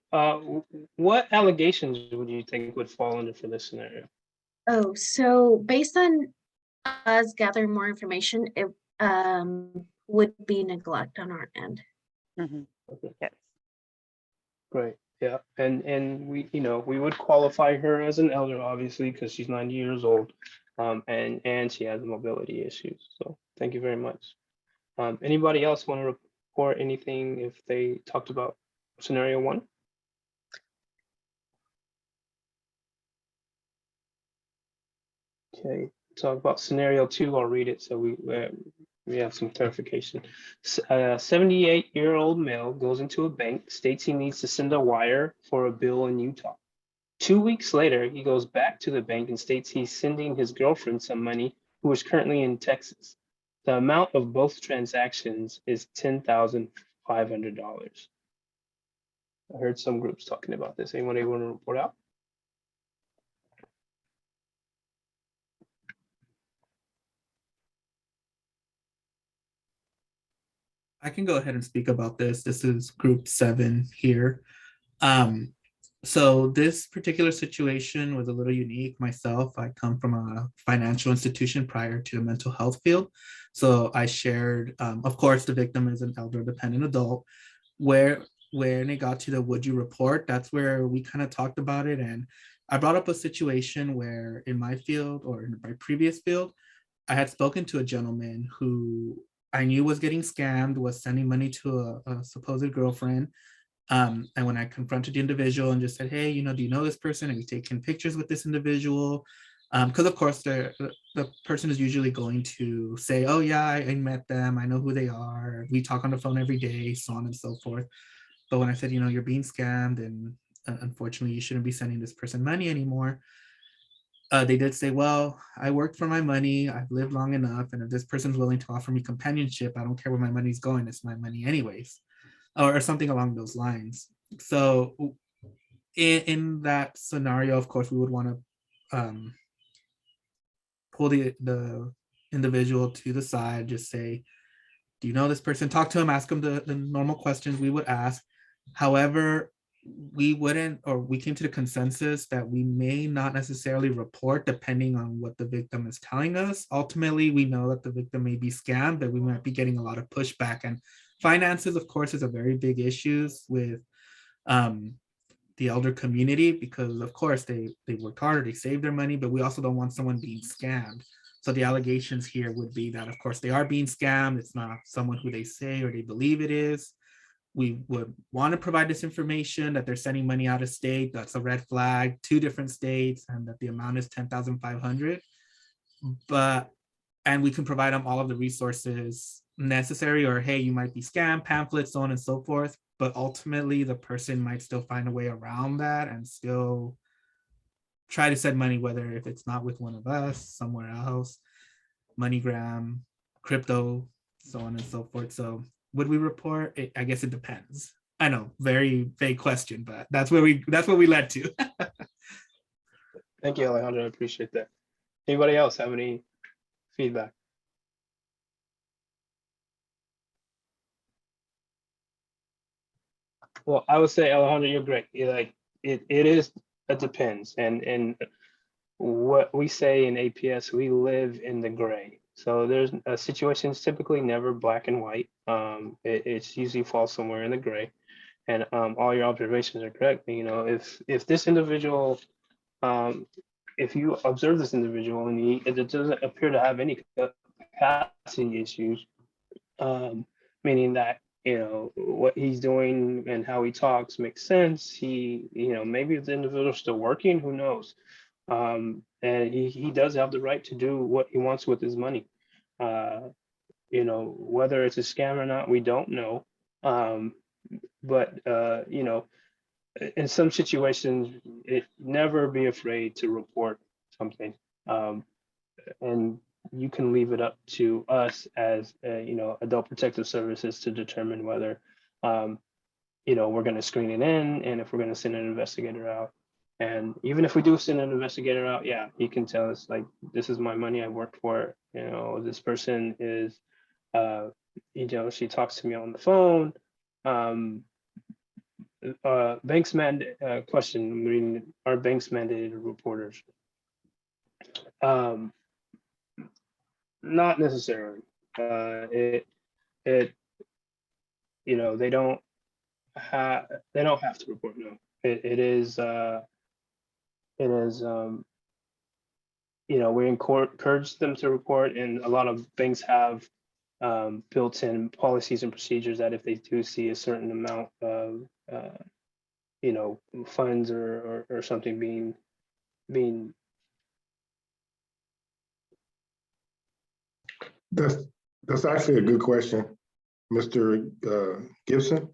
Speaker 2: What allegations would you think would fall under for this scenario?
Speaker 9: Oh, so based on us gathering more information, it would be neglect on our end.
Speaker 3: Mhm.
Speaker 2: Okay,
Speaker 3: Yes.
Speaker 2: great. Yeah, and we, we would qualify her as an elder, obviously, because she's 90 years old, and she has mobility issues. So thank you very much. Anybody else want to report anything if they talked about scenario 1? Okay, talk about scenario 2. I'll read it so we have some clarification. A 78-year-old male goes into a bank, states he needs to send a wire for a bill in Utah. 2 weeks later, he goes back to the bank and states he's sending his girlfriend some money who is currently in Texas. The amount of both transactions is $10,500. I heard some groups talking about this. Anyone want to report out?
Speaker 10: I can go ahead and speak about this. This is group 7 here. So this particular situation was a little unique. Myself, I come from a financial institution prior to the mental health field. So I shared, of course, the victim is an elder dependent adult. When it got to the would you report, that's where we kind of talked about it. And I brought up a situation where in my field or in my previous field, I had spoken to a gentleman who I knew was getting scammed, was sending money to a supposed girlfriend. And when I confronted the individual and just said, hey, do you know this person? Have you taken pictures with this individual? Because of course the person is usually going to say, oh yeah, I met them. I know who they are. We talk on the phone every day, so on and so forth. But when I said, you're being scammed and unfortunately you shouldn't be sending this person money anymore, they did say, well, I worked for my money. I've lived long enough. And if this person's willing to offer me companionship, I don't care where my money's going. It's my money anyways, or something along those lines. So in that scenario, of course, we would want to pull the individual to the side, just say, do you know this person? Talk to him, ask him the normal questions we would ask. However, we came to the consensus that we may not necessarily report depending on what the victim is telling us. Ultimately, we know that the victim may be scammed, but we might be getting a lot of pushback. And finances, of course, is a very big issue with the elder community because, of course, they worked hard, they saved their money, but we also don't want someone being scammed. So the allegations here would be that, of course, they are being scammed. It's not someone who they say or they believe it is. We would want to provide this information that they're sending money out of state. That's a red flag, 2 different states, and that the amount is $10,500. And we can provide them all of the resources necessary, or hey, you might be scammed, pamphlets, so on and so forth. But ultimately, the person might still find a way around that and still try to send money, whether if it's not with one of us, somewhere else, MoneyGram, crypto, so on and so forth. So would we report it? I guess it depends. I know, very vague question, but that's what we led to.
Speaker 2: Thank you, Alejandro. I appreciate that. Anybody else have any feedback? Well, I would say, Alejandro, you're great. It depends. And what we say in APS, we live in the gray. So there's situations typically never black and white. It's usually falls somewhere in the gray. And all your observations are correct. If this individual, if you observe this individual and it doesn't appear to have any capacity issues, meaning that what he's doing and how he talks makes sense. Maybe the individual's still working, who knows? And he does have the right to do what he wants with his money. Whether it's a scam or not, we don't know. But in some situations, never be afraid to report something. And you can leave it up to us as adult protective services to determine whether we're going to screen it in, and if we're going to send an investigator out. And even if we do send an investigator out, yeah, he can tell us, like, this is my money, I worked for it. This person is she talks to me on the phone. Banks question, I'm reading, are banks mandated reporters? Not necessarily. They don't have to report. No, it is we encourage them to report, and a lot of banks have built-in policies and procedures that if they do see a certain amount of funds or something being
Speaker 11: That's actually a good question, Mr. Gibson.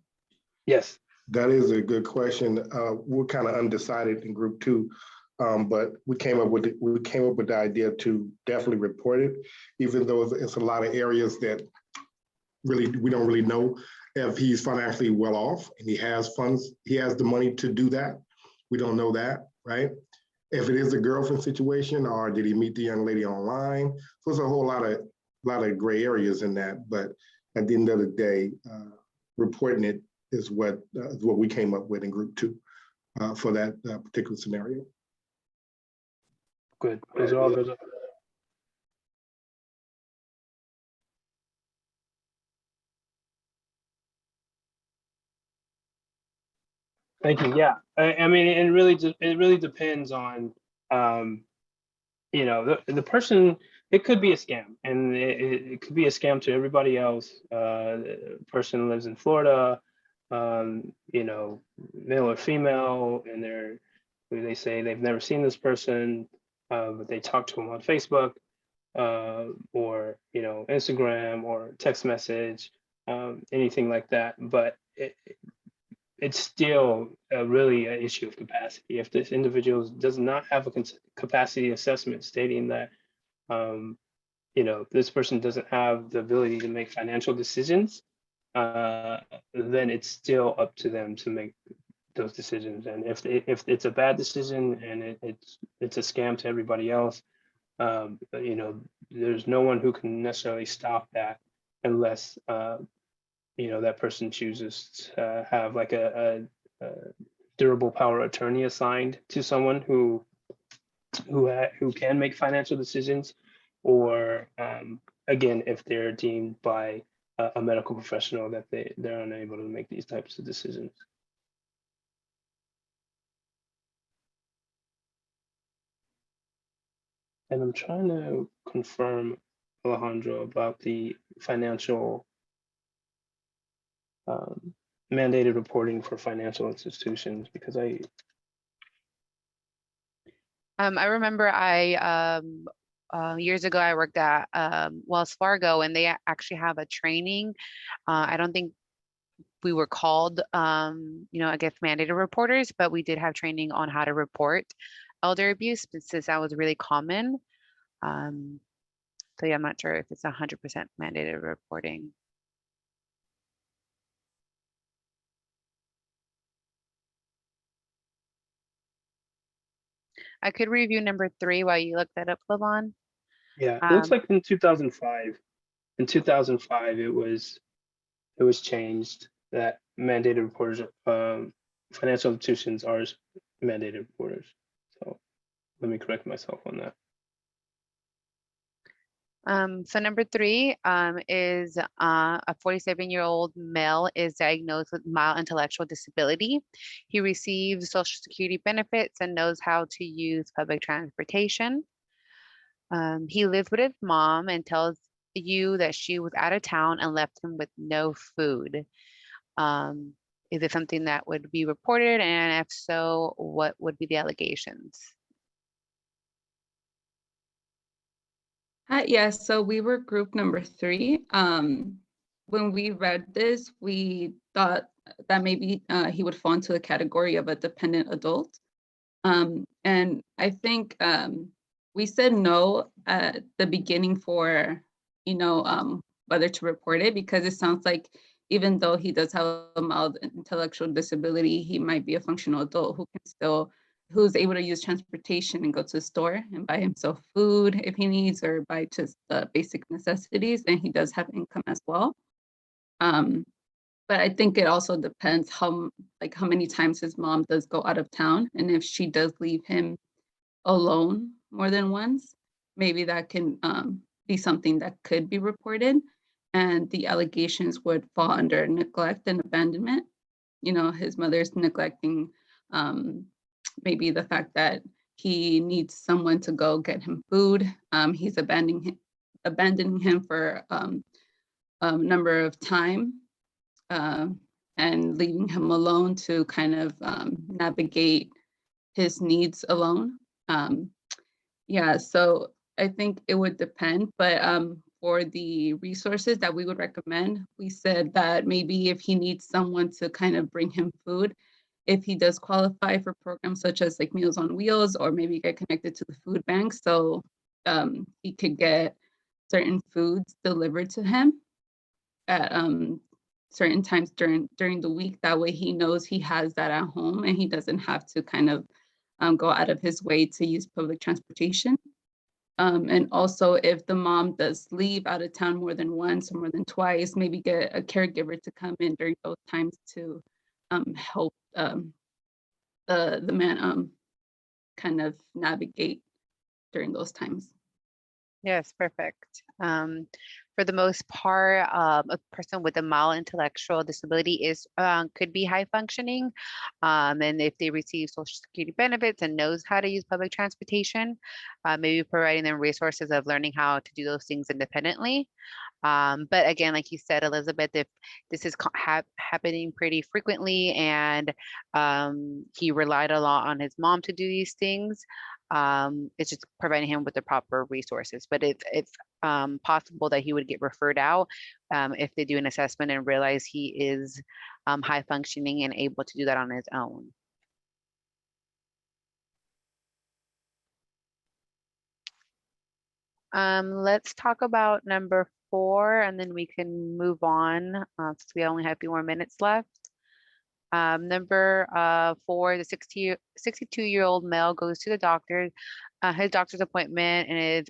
Speaker 2: Yes,
Speaker 11: that is a good question. We're kind of undecided in group 2, but we came up with the idea to definitely report it, even though it's a lot of areas that really we don't really know if he's financially well off and he has funds, he has the money to do that. We don't know that, right? If it is a girlfriend situation, or did he meet the young lady online? So it's a whole lot of gray areas in that. But at the end of the day, reporting it is what we came up with in group 2 for that particular scenario.
Speaker 2: Good. Those are all good. Thank you. Yeah, I mean, it really depends on, the person. It could be a scam, and it could be a scam to everybody else. The person lives in Florida, male or female, and they say they've never seen this person, but they talk to them on Facebook, or Instagram or text message, anything like that. But it's still really an issue of capacity. If this individual does not have a capacity assessment stating that, this person doesn't have the ability to make financial decisions, then it's still up to them to make those decisions. And if it's a bad decision and it's a scam to everybody else, there's no one who can necessarily stop that unless that person chooses to have like a durable power attorney assigned to someone who can make financial decisions, or again, if they're deemed by a medical professional that they're unable to make these types of decisions. And I'm trying to confirm, Alejandro, about the financial mandated reporting for financial institutions, because I
Speaker 3: remember years ago I worked at Wells Fargo, and they actually have a training. I don't think we were called, I guess, mandated reporters, but we did have training on how to report elder abuse, since that was really common. So yeah, I'm not sure if it's 100% mandated reporting. I could review number 3 while you look that up, Lavon.
Speaker 2: Yeah, it looks like in 2005. In 2005, it was changed that mandated reporters, financial institutions are mandated reporters. So let me correct myself on that.
Speaker 3: So number 3 is a 47-year-old male is diagnosed with mild intellectual disability. He receives Social Security benefits and knows how to use public transportation. He lives with his mom and tells you that she was out of town and left him with no food. Is it something that would be reported? And if so, what would be the allegations?
Speaker 12: Yes, so we were group number 3. When we read this, we thought that maybe he would fall into the category of a dependent adult. And I think we said no at the beginning for, whether to report it, because it sounds like even though he does have a mild intellectual disability, he might be a functional adult who's able to use transportation and go to the store and buy himself food if he needs, or buy just the basic necessities, and he does have income as well. But I think it also depends how many times his mom does go out of town, and if she does leave him alone more than once, maybe that can be something that could be reported, and the allegations would fall under neglect and abandonment. His mother's neglecting maybe the fact that he needs someone to go get him food. He's abandoning him for a number of time, and leaving him alone to kind of navigate his needs alone. Yeah, so I think it would depend, but for the resources that we would recommend, we said that maybe if he needs someone to kind of bring him food, if he does qualify for programs such as like Meals on Wheels, or maybe get connected to the food bank, so he could get certain foods delivered to him at certain times during the week. That way he knows he has that at home, and he doesn't have to kind of go out of his way to use public transportation. And also, if the mom does leave out of town more than once or more than twice, maybe get a caregiver to come in during those times to help the man kind of navigate during those times.
Speaker 3: Yes, perfect. For the most part, a person with a mild intellectual disability could be high functioning, and if they receive Social Security benefits and knows how to use public transportation, maybe providing them resources of learning how to do those things independently. But again, like you said, Elizabeth, if this is happening pretty frequently, and he relied a lot on his mom to do these things, it's just providing him with the proper resources. But it's possible that he would get referred out if they do an assessment and realize he is high functioning and able to do that on his own. Let's talk about number 4, and then we can move on since we only have a few more minutes left. Number 4, the 62-year-old male goes to the doctor, his doctor's appointment, and is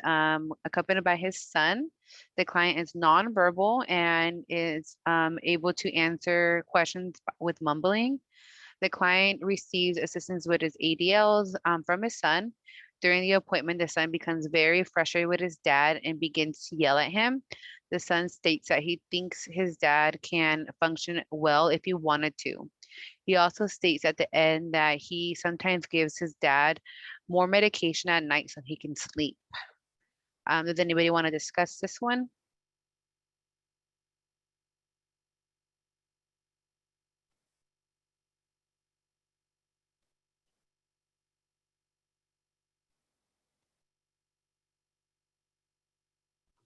Speaker 3: accompanied by his son. The client is nonverbal and is able to answer questions with mumbling. The client receives assistance with his ADLs from his son. During the appointment, the son becomes very frustrated with his dad and begins to yell at him. The son states that he thinks his dad can function well if he wanted to. He also states at the end that he sometimes gives his dad more medication at night so he can sleep. Does anybody want to discuss this one?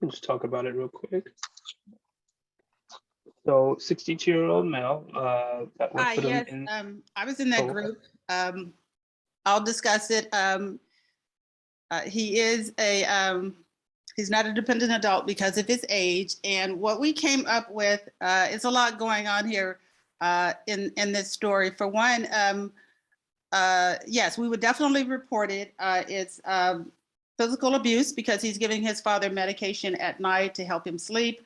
Speaker 2: Let's talk about it real quick. So 62-year-old male that was put
Speaker 13: yes,
Speaker 2: in.
Speaker 13: I was in that
Speaker 2: Oh,
Speaker 13: group. I'll discuss it. He is he's not a dependent adult because of his age. And what we came up with is a lot going on here in this story. For one, yes, we would definitely report it. It's physical abuse because he's giving his father medication at night to help him sleep.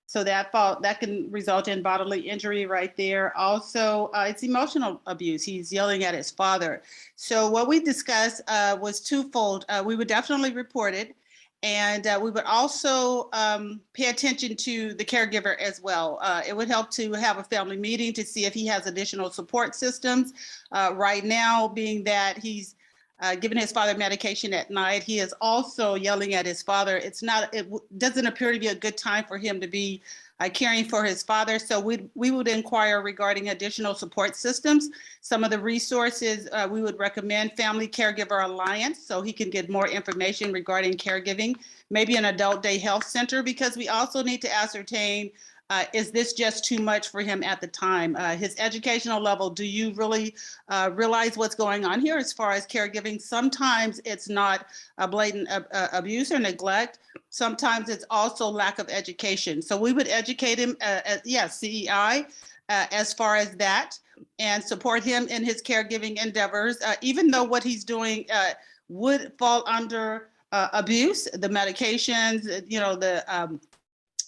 Speaker 13: So that can result in bodily injury right there. Also, it's emotional abuse. He's yelling at his father. So what we discussed was twofold. We would definitely report it. And we would also pay attention to the caregiver as well. It would help to have a family meeting to see if he has additional support systems. Right now, being that he's giving his father medication at night, he is also yelling at his father. It doesn't appear to be a good time for him to be caring for his father. So we would inquire regarding additional support systems. Some of the resources we would recommend Family Caregiver Alliance, so he can get more information regarding caregiving, maybe an adult day health center, because we also need to ascertain is this just too much for him at the time? His educational level, do you really realize what's going on here as far as caregiving? Sometimes it's not a blatant abuse or neglect. Sometimes it's also lack of education. So we would educate him, CEI, as far as that, and support him in his caregiving endeavors, even though what he's doing would fall under abuse, the medications, the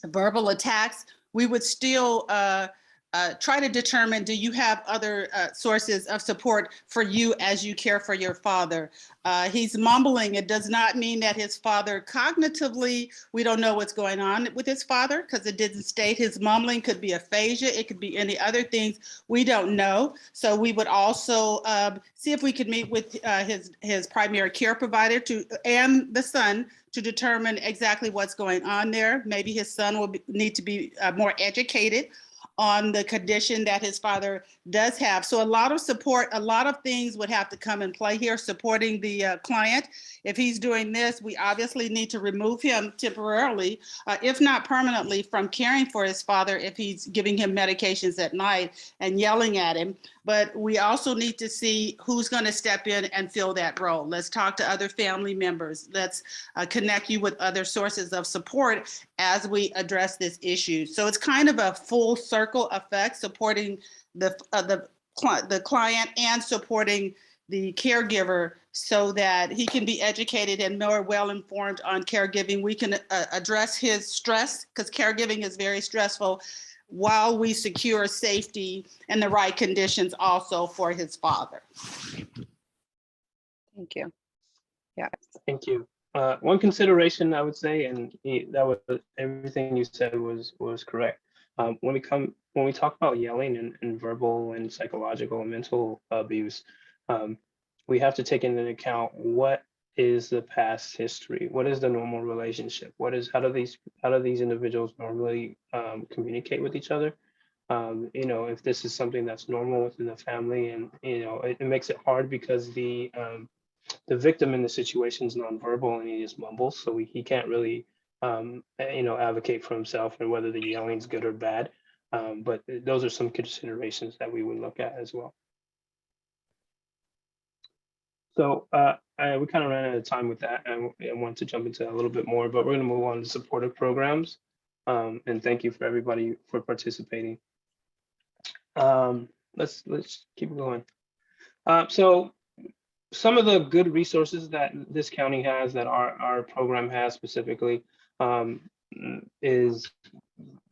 Speaker 13: verbal attacks. We would still try to determine, do you have other sources of support for you as you care for your father? He's mumbling. It does not mean that his father cognitively, we don't know what's going on with his father because it didn't state. His mumbling could be aphasia. It could be any other things. We don't know. So we would also see if we could meet with his primary care provider and the son to determine exactly what's going on there. Maybe his son will need to be more educated on the condition that his father does have. So a lot of support, a lot of things would have to come in play here, supporting the client. If he's doing this, we obviously need to remove him temporarily, if not permanently, from caring for his father if he's giving him medications at night and yelling at him. But we also need to see who's going to step in and fill that role. Let's talk to other family members. Let's connect you with other sources of support as we address this issue. So it's kind of a full circle effect, supporting the client and supporting the caregiver so that he can be educated and more well-informed on caregiving. We can address his stress, because caregiving is very stressful, while we secure safety and the right conditions also for his father.
Speaker 3: Thank you. Yeah.
Speaker 2: Thank you. One consideration I would say, and that was everything you said was correct. When we talk about yelling and verbal and psychological and mental abuse, we have to take into account what is the past history, what is the normal relationship, how do these individuals normally communicate with each other. If this is something that's normal within the family, and it makes it hard because the victim in the situation is nonverbal and he just mumbles, so he can't really advocate for himself and whether the yelling is good or bad. But those are some considerations that we would look at as well. So we kind of ran out of time with that. I want to jump into a little bit more, but we're going to move on to supportive programs. And thank you for everybody for participating. Let's keep going. So some of the good resources that this county has, that our program has specifically, is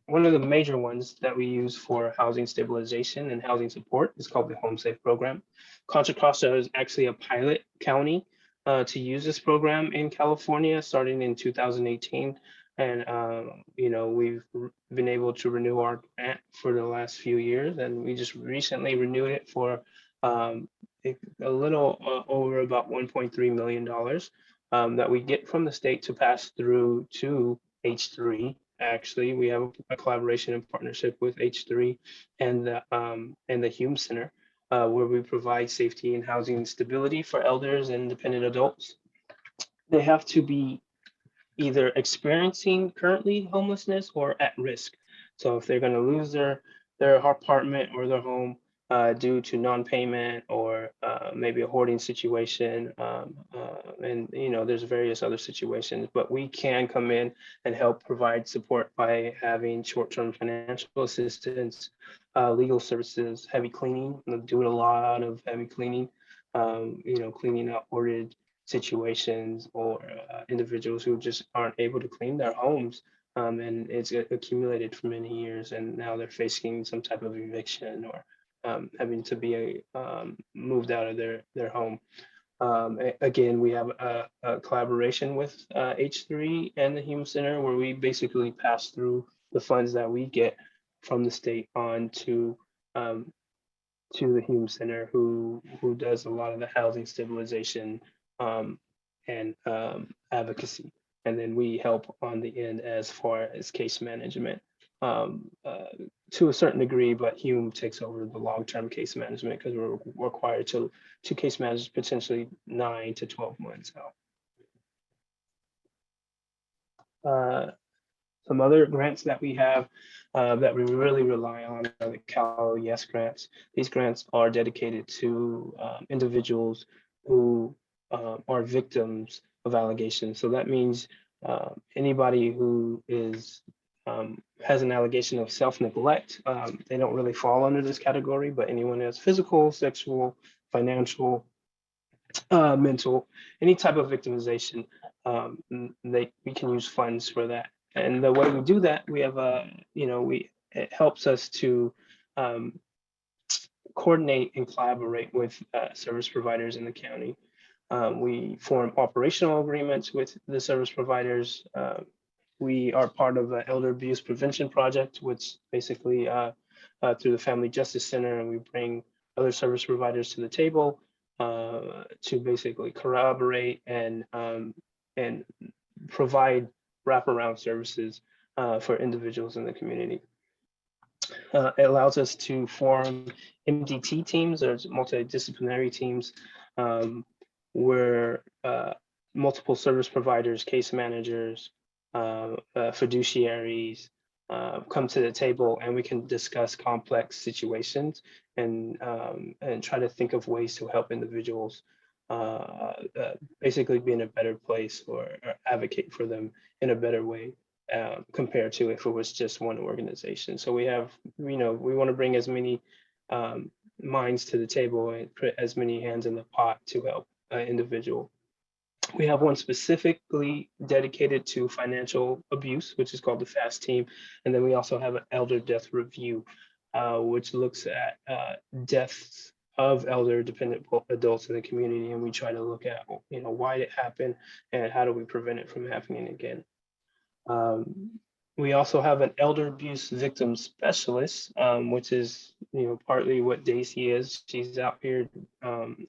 Speaker 2: one of the major ones that we use for housing stabilization and housing support is called the Home Safe program. Contra Costa is actually a pilot county to use this program in California starting in 2018. And, we've been able to renew our grant for the last few years. And we just recently renewed it for a little over about $1.3 million that we get from the state to pass through to H3. Actually, we have a collaboration and partnership with H3 and the Hume Center, where we provide safety and housing stability for elders and dependent adults. They have to be either experiencing currently homelessness or at risk. So if they're going to lose their apartment or their home due to non-payment or maybe a hoarding situation, and there's various other situations, but we can come in and help provide support by having short-term financial assistance, legal services, heavy cleaning. We do a lot of heavy cleaning, cleaning up hoarded situations or individuals who just aren't able to clean their homes, and it's accumulated for many years, and now they're facing some type of eviction or having to be moved out of their home. Again, we have a collaboration with H3 and the Hume Center, where we basically pass through the funds that we get from the state on to the Hume Center, who does a lot of the housing stabilization and advocacy. And then we help on the end as far as case management to a certain degree, but Hume takes over the long-term case management because we're required to case manage potentially 9 to 12 months out. Some other grants that we have that we really rely on are the Cal Yes grants. These grants are dedicated to individuals who are victims of allegations. So that means anybody who is has an allegation of self-neglect, they don't really fall under this category, but anyone who has physical, sexual, financial, mental, any type of victimization, we can use funds for that. And the way we do that, we have it helps us to coordinate and collaborate with service providers in the county. We form operational agreements with the service providers. We are part of the Elder Abuse Prevention Project, which basically through the Family Justice Center, and we bring other service providers to the table to basically corroborate and provide wraparound services for individuals in the community. It allows us to form MDT teams, or multidisciplinary teams, where multiple service providers, case managers, fiduciaries come to the table, and we can discuss complex situations and try to think of ways to help individuals basically be in a better place, or advocate for them in a better way compared to if it was just one organization. So we have, we want to bring as many minds to the table and put as many hands in the pot to help an individual. We have one specifically dedicated to financial abuse, which is called the FAST team. And then we also have an elder death review, which looks at deaths of elder dependent adults in the community. And we try to look at, why it happened and how do we prevent it from happening again. We also have an elder abuse victim specialist, which is, partly what Daisy is. She's out here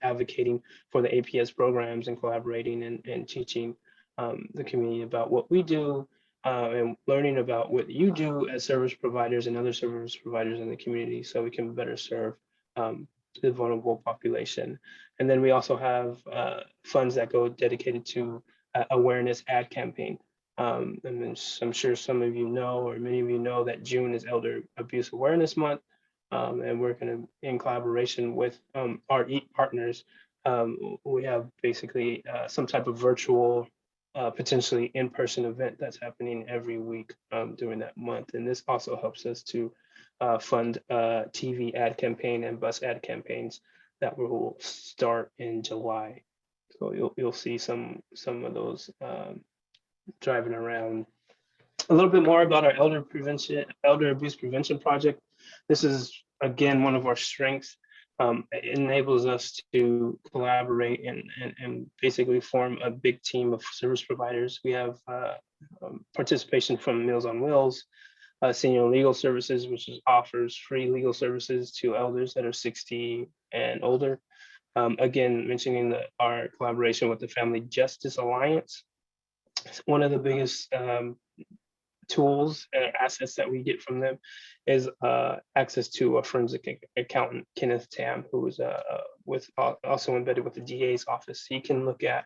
Speaker 2: advocating for the APS programs and collaborating and teaching the community about what we do and learning about what you do as service providers and other service providers in the community, so we can better serve the vulnerable population. And then we also have funds that go dedicated to awareness ad campaign. And then I'm sure some of you know, or many of you know, that June is Elder Abuse Awareness Month. And we're going to, in collaboration with our EAT partners, we have basically some type of virtual, potentially in-person event that's happening every week during that month. And this also helps us to fund TV ad campaign and bus ad campaigns that will start in July. So you'll see some of those driving around. A little bit more about our elder abuse prevention project. This is, again, one of our strengths. It enables us to collaborate and basically form a big team of service providers. We have participation from Meals on Wheels, Senior Legal Services, which offers free legal services to elders that are 60 and older. Again, mentioning our collaboration with the Family Justice Alliance. One of the biggest tools and assets that we get from them is access to a forensic accountant, Kenneth Tam, who is also embedded with the DA's office. He can look at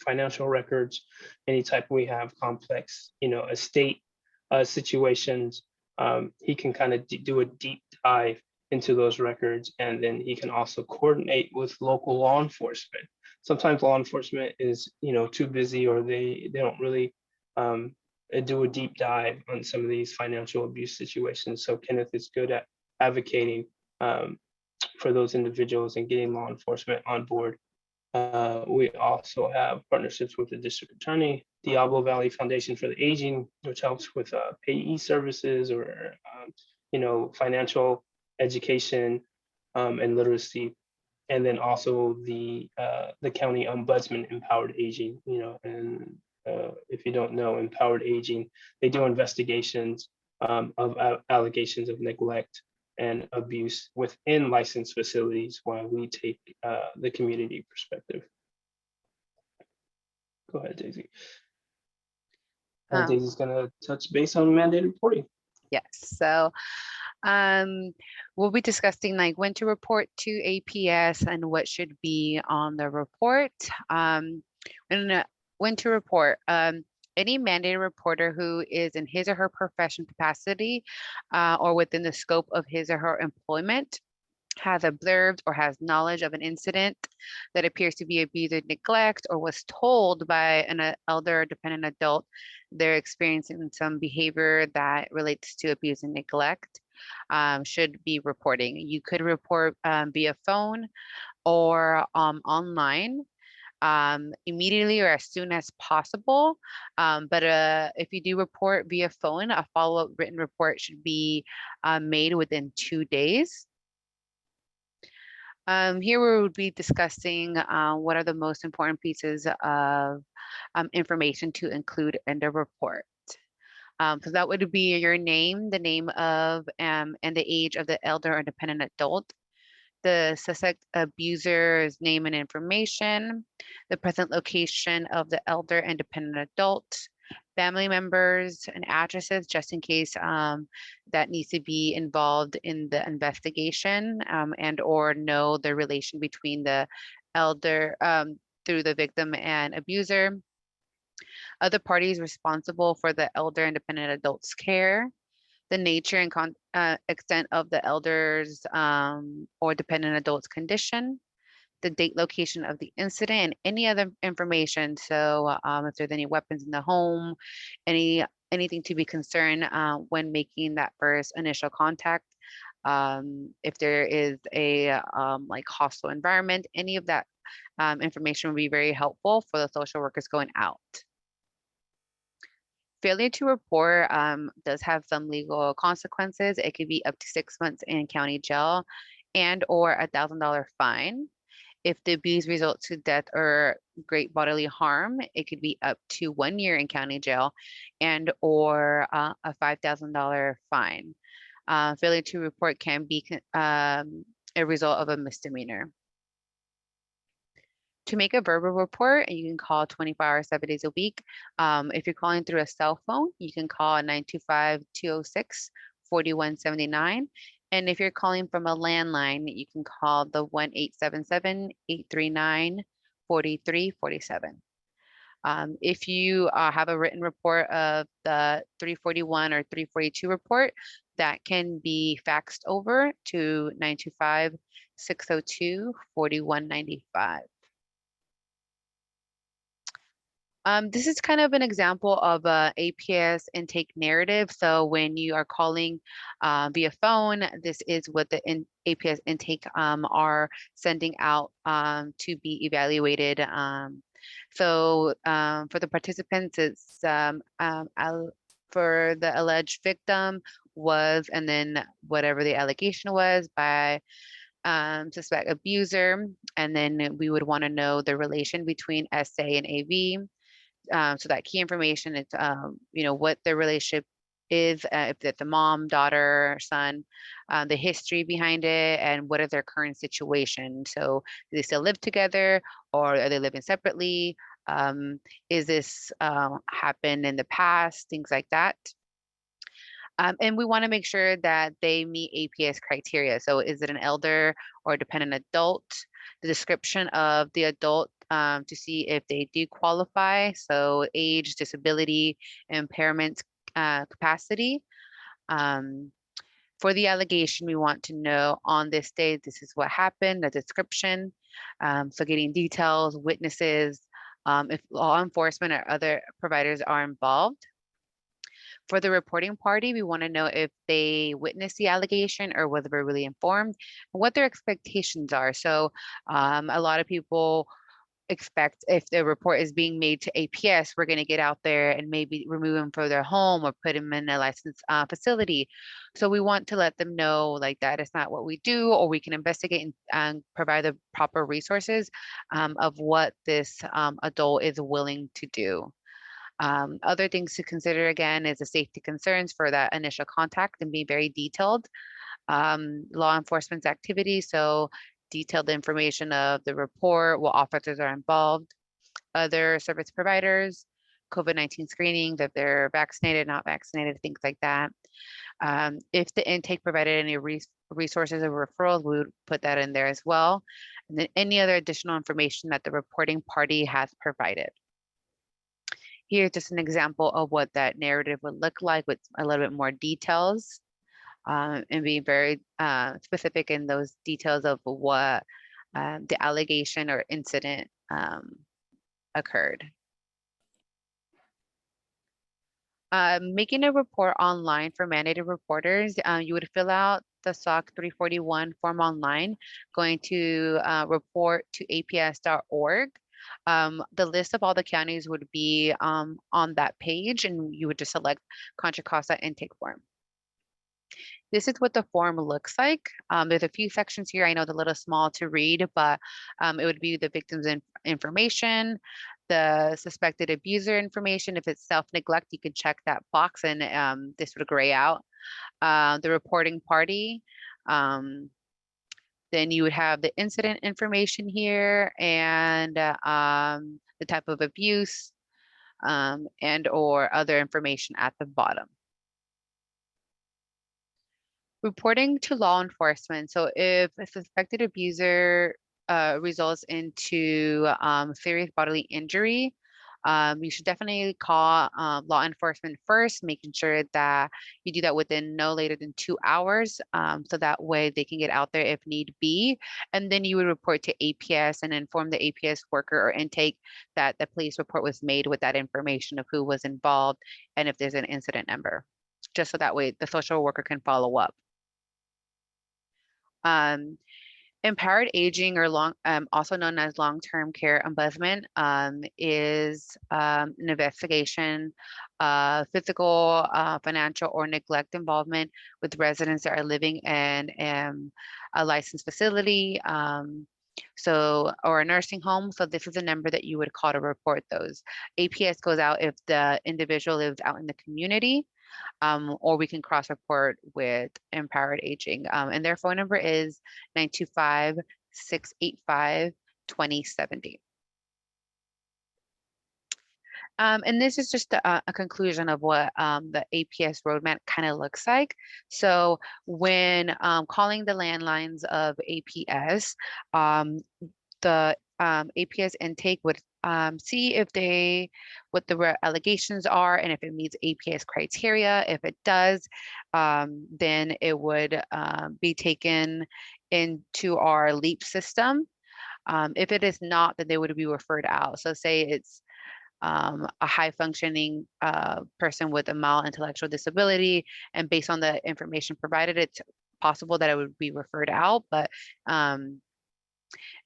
Speaker 2: financial records, any type we have complex, estate situations. He can kind of do a deep dive into those records, and then he can also coordinate with local law enforcement. Sometimes law enforcement is, too busy, or they don't really do a deep dive on some of these financial abuse situations. So Kenneth is good at advocating for those individuals and getting law enforcement on board. We also have partnerships with the district attorney, Diablo Valley Foundation for the Aging, which helps with payee services, or financial education and literacy. And then also the county ombudsman, Empowered Aging, and if you don't know, Empowered Aging, they do investigations of allegations of neglect and abuse within licensed facilities, while we take the community perspective. Go ahead, Daisy. Daisy's gonna touch base on mandated reporting.
Speaker 3: Yes, so we'll be discussing when to report to APS and what should be on the report. When to report. Any mandated reporter who is in his or her profession capacity or within the scope of his or her employment has observed or has knowledge of an incident that appears to be abuse or neglect, or was told by an elder or dependent adult they're experiencing some behavior that relates to abuse and neglect, should be reporting. You could report via phone or online immediately or as soon as possible. But if you do report via phone, a follow-up written report should be made within 2 days. Here we would be discussing what are the most important pieces of information to include in the report. So that would be your name, the name of and the age of the elder or dependent adult, the suspect abuser's name and information, the present location of the elder and dependent adult, family members and addresses, just in case that needs to be involved in the investigation and or know the relation between the elder through the victim and abuser, other parties responsible for the elder and dependent adult's care, the nature and extent of the elder's or dependent adult's condition, the date, location of the incident, and any other information. So if there's any weapons in the home, anything to be concerned when making that first initial contact. If there is a like hostile environment, any of that information would be very helpful for the social workers going out. Failure to report does have some legal consequences. It could be up to 6 months in county jail and or $1,000 fine. If the abuse results to death or great bodily harm, it could be up to 1 year in county jail and or a $5,000 fine. Failure to report can be a result of a misdemeanor. To make a verbal report, you can call 24 hours, 7 days a week. If you're calling through a cell phone, you can call 925-206-4179. And if you're calling from a landline, you can call the 1-877-839-4347. If you have a written report of the 341 or 342 report, that can be faxed over to 925-602-4195. This is kind of an example of a APS intake narrative. So when you are calling via phone, this is what the APS intake are sending out to be evaluated. For the participants, it's for the alleged victim was, and then whatever the allegation was by suspect abuser. And then we would want to know the relation between SA and AV. So that key information is, what the relationship is, if it's a mom, daughter, son, the history behind it, and what is their current situation. So do they still live together or are they living separately? Is this happened in the past? Things like that. And we want to make sure that they meet APS criteria. So is it an elder or dependent adult? The description of the adult to see if they do qualify. So age, disability, impairment, capacity. For the allegation, we want to know on this day, this is what happened, the description. So getting details, witnesses, if law enforcement or other providers are involved. For the reporting party, we want to know if they witnessed the allegation or whether they're really informed, and what their expectations are. So a lot of people expect if the report is being made to APS, we're going to get out there and maybe remove them from their home or put them in a licensed facility. So we want to let them know like that is not what we do, or we can investigate and provide the proper resources of what this adult is willing to do. Other things to consider again is the safety concerns for that initial contact and be very detailed. Law enforcement's activities, so detailed information of the report, what officers are involved, other service providers, COVID-19 screenings, if they're vaccinated, not vaccinated, things like that. If the intake provided any resources or referrals, we would put that in there as well. And then any other additional information that the reporting party has provided. Here's just an example of what that narrative would look like with a little bit more details, and being very specific in those details of what the allegation or incident occurred. Making a report online for mandated reporters, you would fill out the CoC 341 form online, going to report to aps.org. The list of all the counties would be on that page, and you would just select Contra Costa intake form. This is what the form looks like. There's a few sections here. I know they're a little small to read, but it would be the victim's information, the suspected abuser information. If it's self-neglect, you can check that box and this would gray out. The reporting party. Then you would have the incident information here and the type of abuse and or other information at the bottom. Reporting to law enforcement. So if a suspected abuser results into serious bodily injury, you should definitely call law enforcement first, making sure that you do that within no later than 2 hours. So that way they can get out there if need be. And then you would report to APS and inform the APS worker or intake that the police report was made with that information of who was involved and if there's an incident number, just so that way the social worker can follow up. Empowered aging, or also known as long-term care ombudsman, is an investigation of physical, financial, or neglect involvement with residents that are living in a licensed facility, or a nursing home. So this is a number that you would call to report those. APS goes out if the individual lives out in the community. Or we can cross-report with Empowered Aging. And their phone number is 925-685-2070. And this is just a conclusion of what the APS roadmap kind of looks like. So when calling the landlines of APS, the APS intake would see if what the allegations are and if it meets APS criteria. If it does, then it would be taken into our LEAP system. If it is not, then they would be referred out. So say it's a high functioning person with a mild intellectual disability, and based on the information provided, it's possible that it would be referred out. But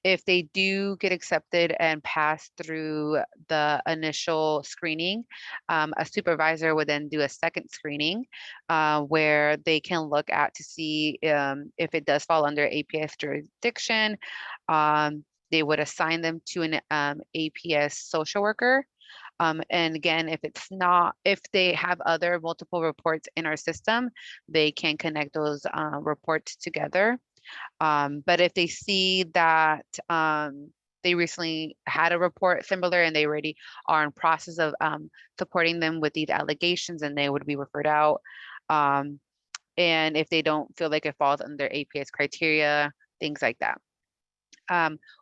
Speaker 3: if they do get accepted and pass through the initial screening, a supervisor would then do a second screening where they can look at to see if it does fall under APS jurisdiction. They would assign them to an APS social worker. And again, if they have other multiple reports in our system, they can connect those reports together. But if they see that they recently had a report similar and they already are in process of supporting them with these allegations, and they would be referred out. And if they don't feel like it falls under APS criteria, things like that.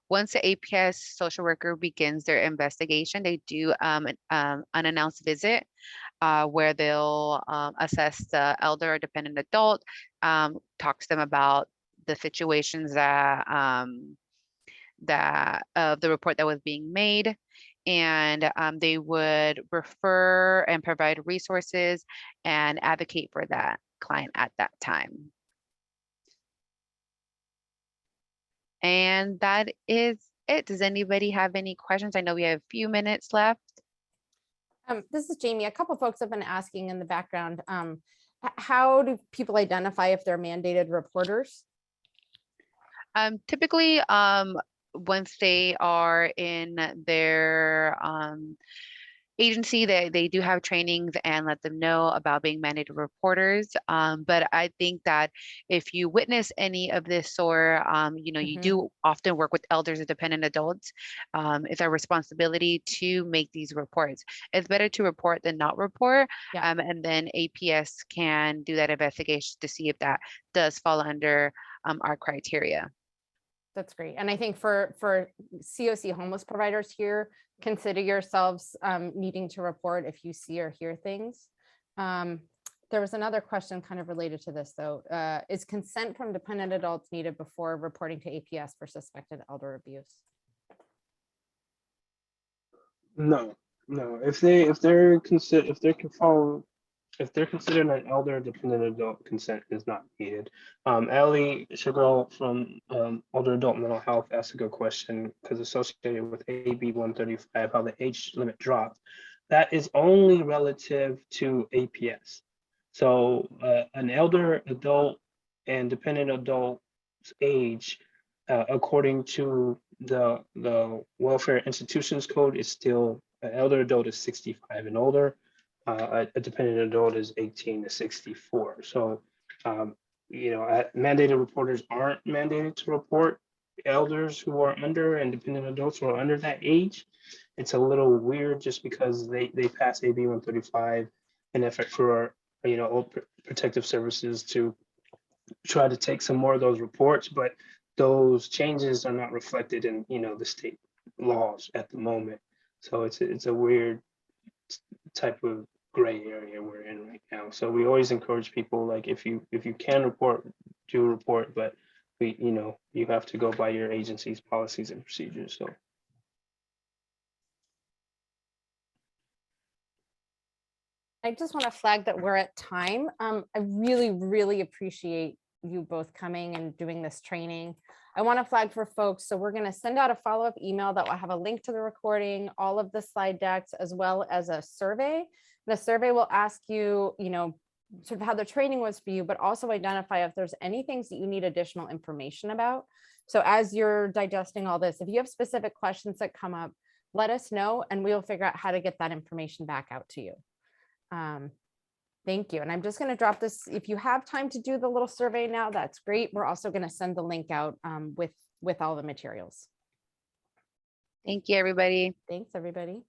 Speaker 3: Once the APS social worker begins their investigation, they do an unannounced visit where they'll assess the elder or dependent adult, talk to them about the situations that the report that was being made, and they would refer and provide resources and advocate for that client at that time. And that is it. Does anybody have any questions? I know we have a few minutes left.
Speaker 1: This is Jamie. A couple folks have been asking in the background, how do people identify if they're mandated reporters?
Speaker 3: Typically, once they are in their agency, they do have trainings and let them know about being mandated reporters. But I think that if you witness any of this, or you do often work with elders and dependent adults, it's our responsibility to make these reports. It's better to report than not report.
Speaker 1: Yeah.
Speaker 3: And then APS can do that investigation to see if that does fall under our criteria.
Speaker 1: That's great. And I think for CoC homeless providers here, consider yourselves needing to report if you see or hear things. There was another question kind of related to this though. Is consent from dependent adults needed before reporting to APS for suspected elder abuse?
Speaker 2: No, no. If they're considered an elder, dependent adult, consent is not needed. Ellie Chagall from Older Adult Mental Health asked a good question because associated with AB 135, how the age limit dropped. That is only relative to APS. So an elder adult and dependent adult's age, according to the Welfare Institutions Code, is still an elder adult is 65 and older. A dependent adult is 18 to 64. So, mandated reporters aren't mandated to report elders who are under and dependent adults who are under that age. It's a little weird just because they pass AB 135 in effort for protective services to try to take some more of those reports, but those changes are not reflected in the state laws at the moment. So it's a weird type of gray area we're in right now. So we always encourage people, like, if you can report, do report, but you have to go by your agency's policies and procedures. So
Speaker 1: I just want to flag that we're at time. I really, really appreciate you both coming and doing this training. I want to flag for folks. So we're going to send out a follow-up email that will have a link to the recording, all of the slide decks, as well as a survey. The survey will ask you, sort of how the training was for you, but also identify if there's any things that you need additional information about. So as you're digesting all this, if you have specific questions that come up, let us know and we'll figure out how to get that information back out to you. Thank you. And I'm just going to drop this. If you have time to do the little survey now, that's great. We're also going to send the link out with all the materials.
Speaker 3: Thank you, everybody.
Speaker 1: Thanks, everybody.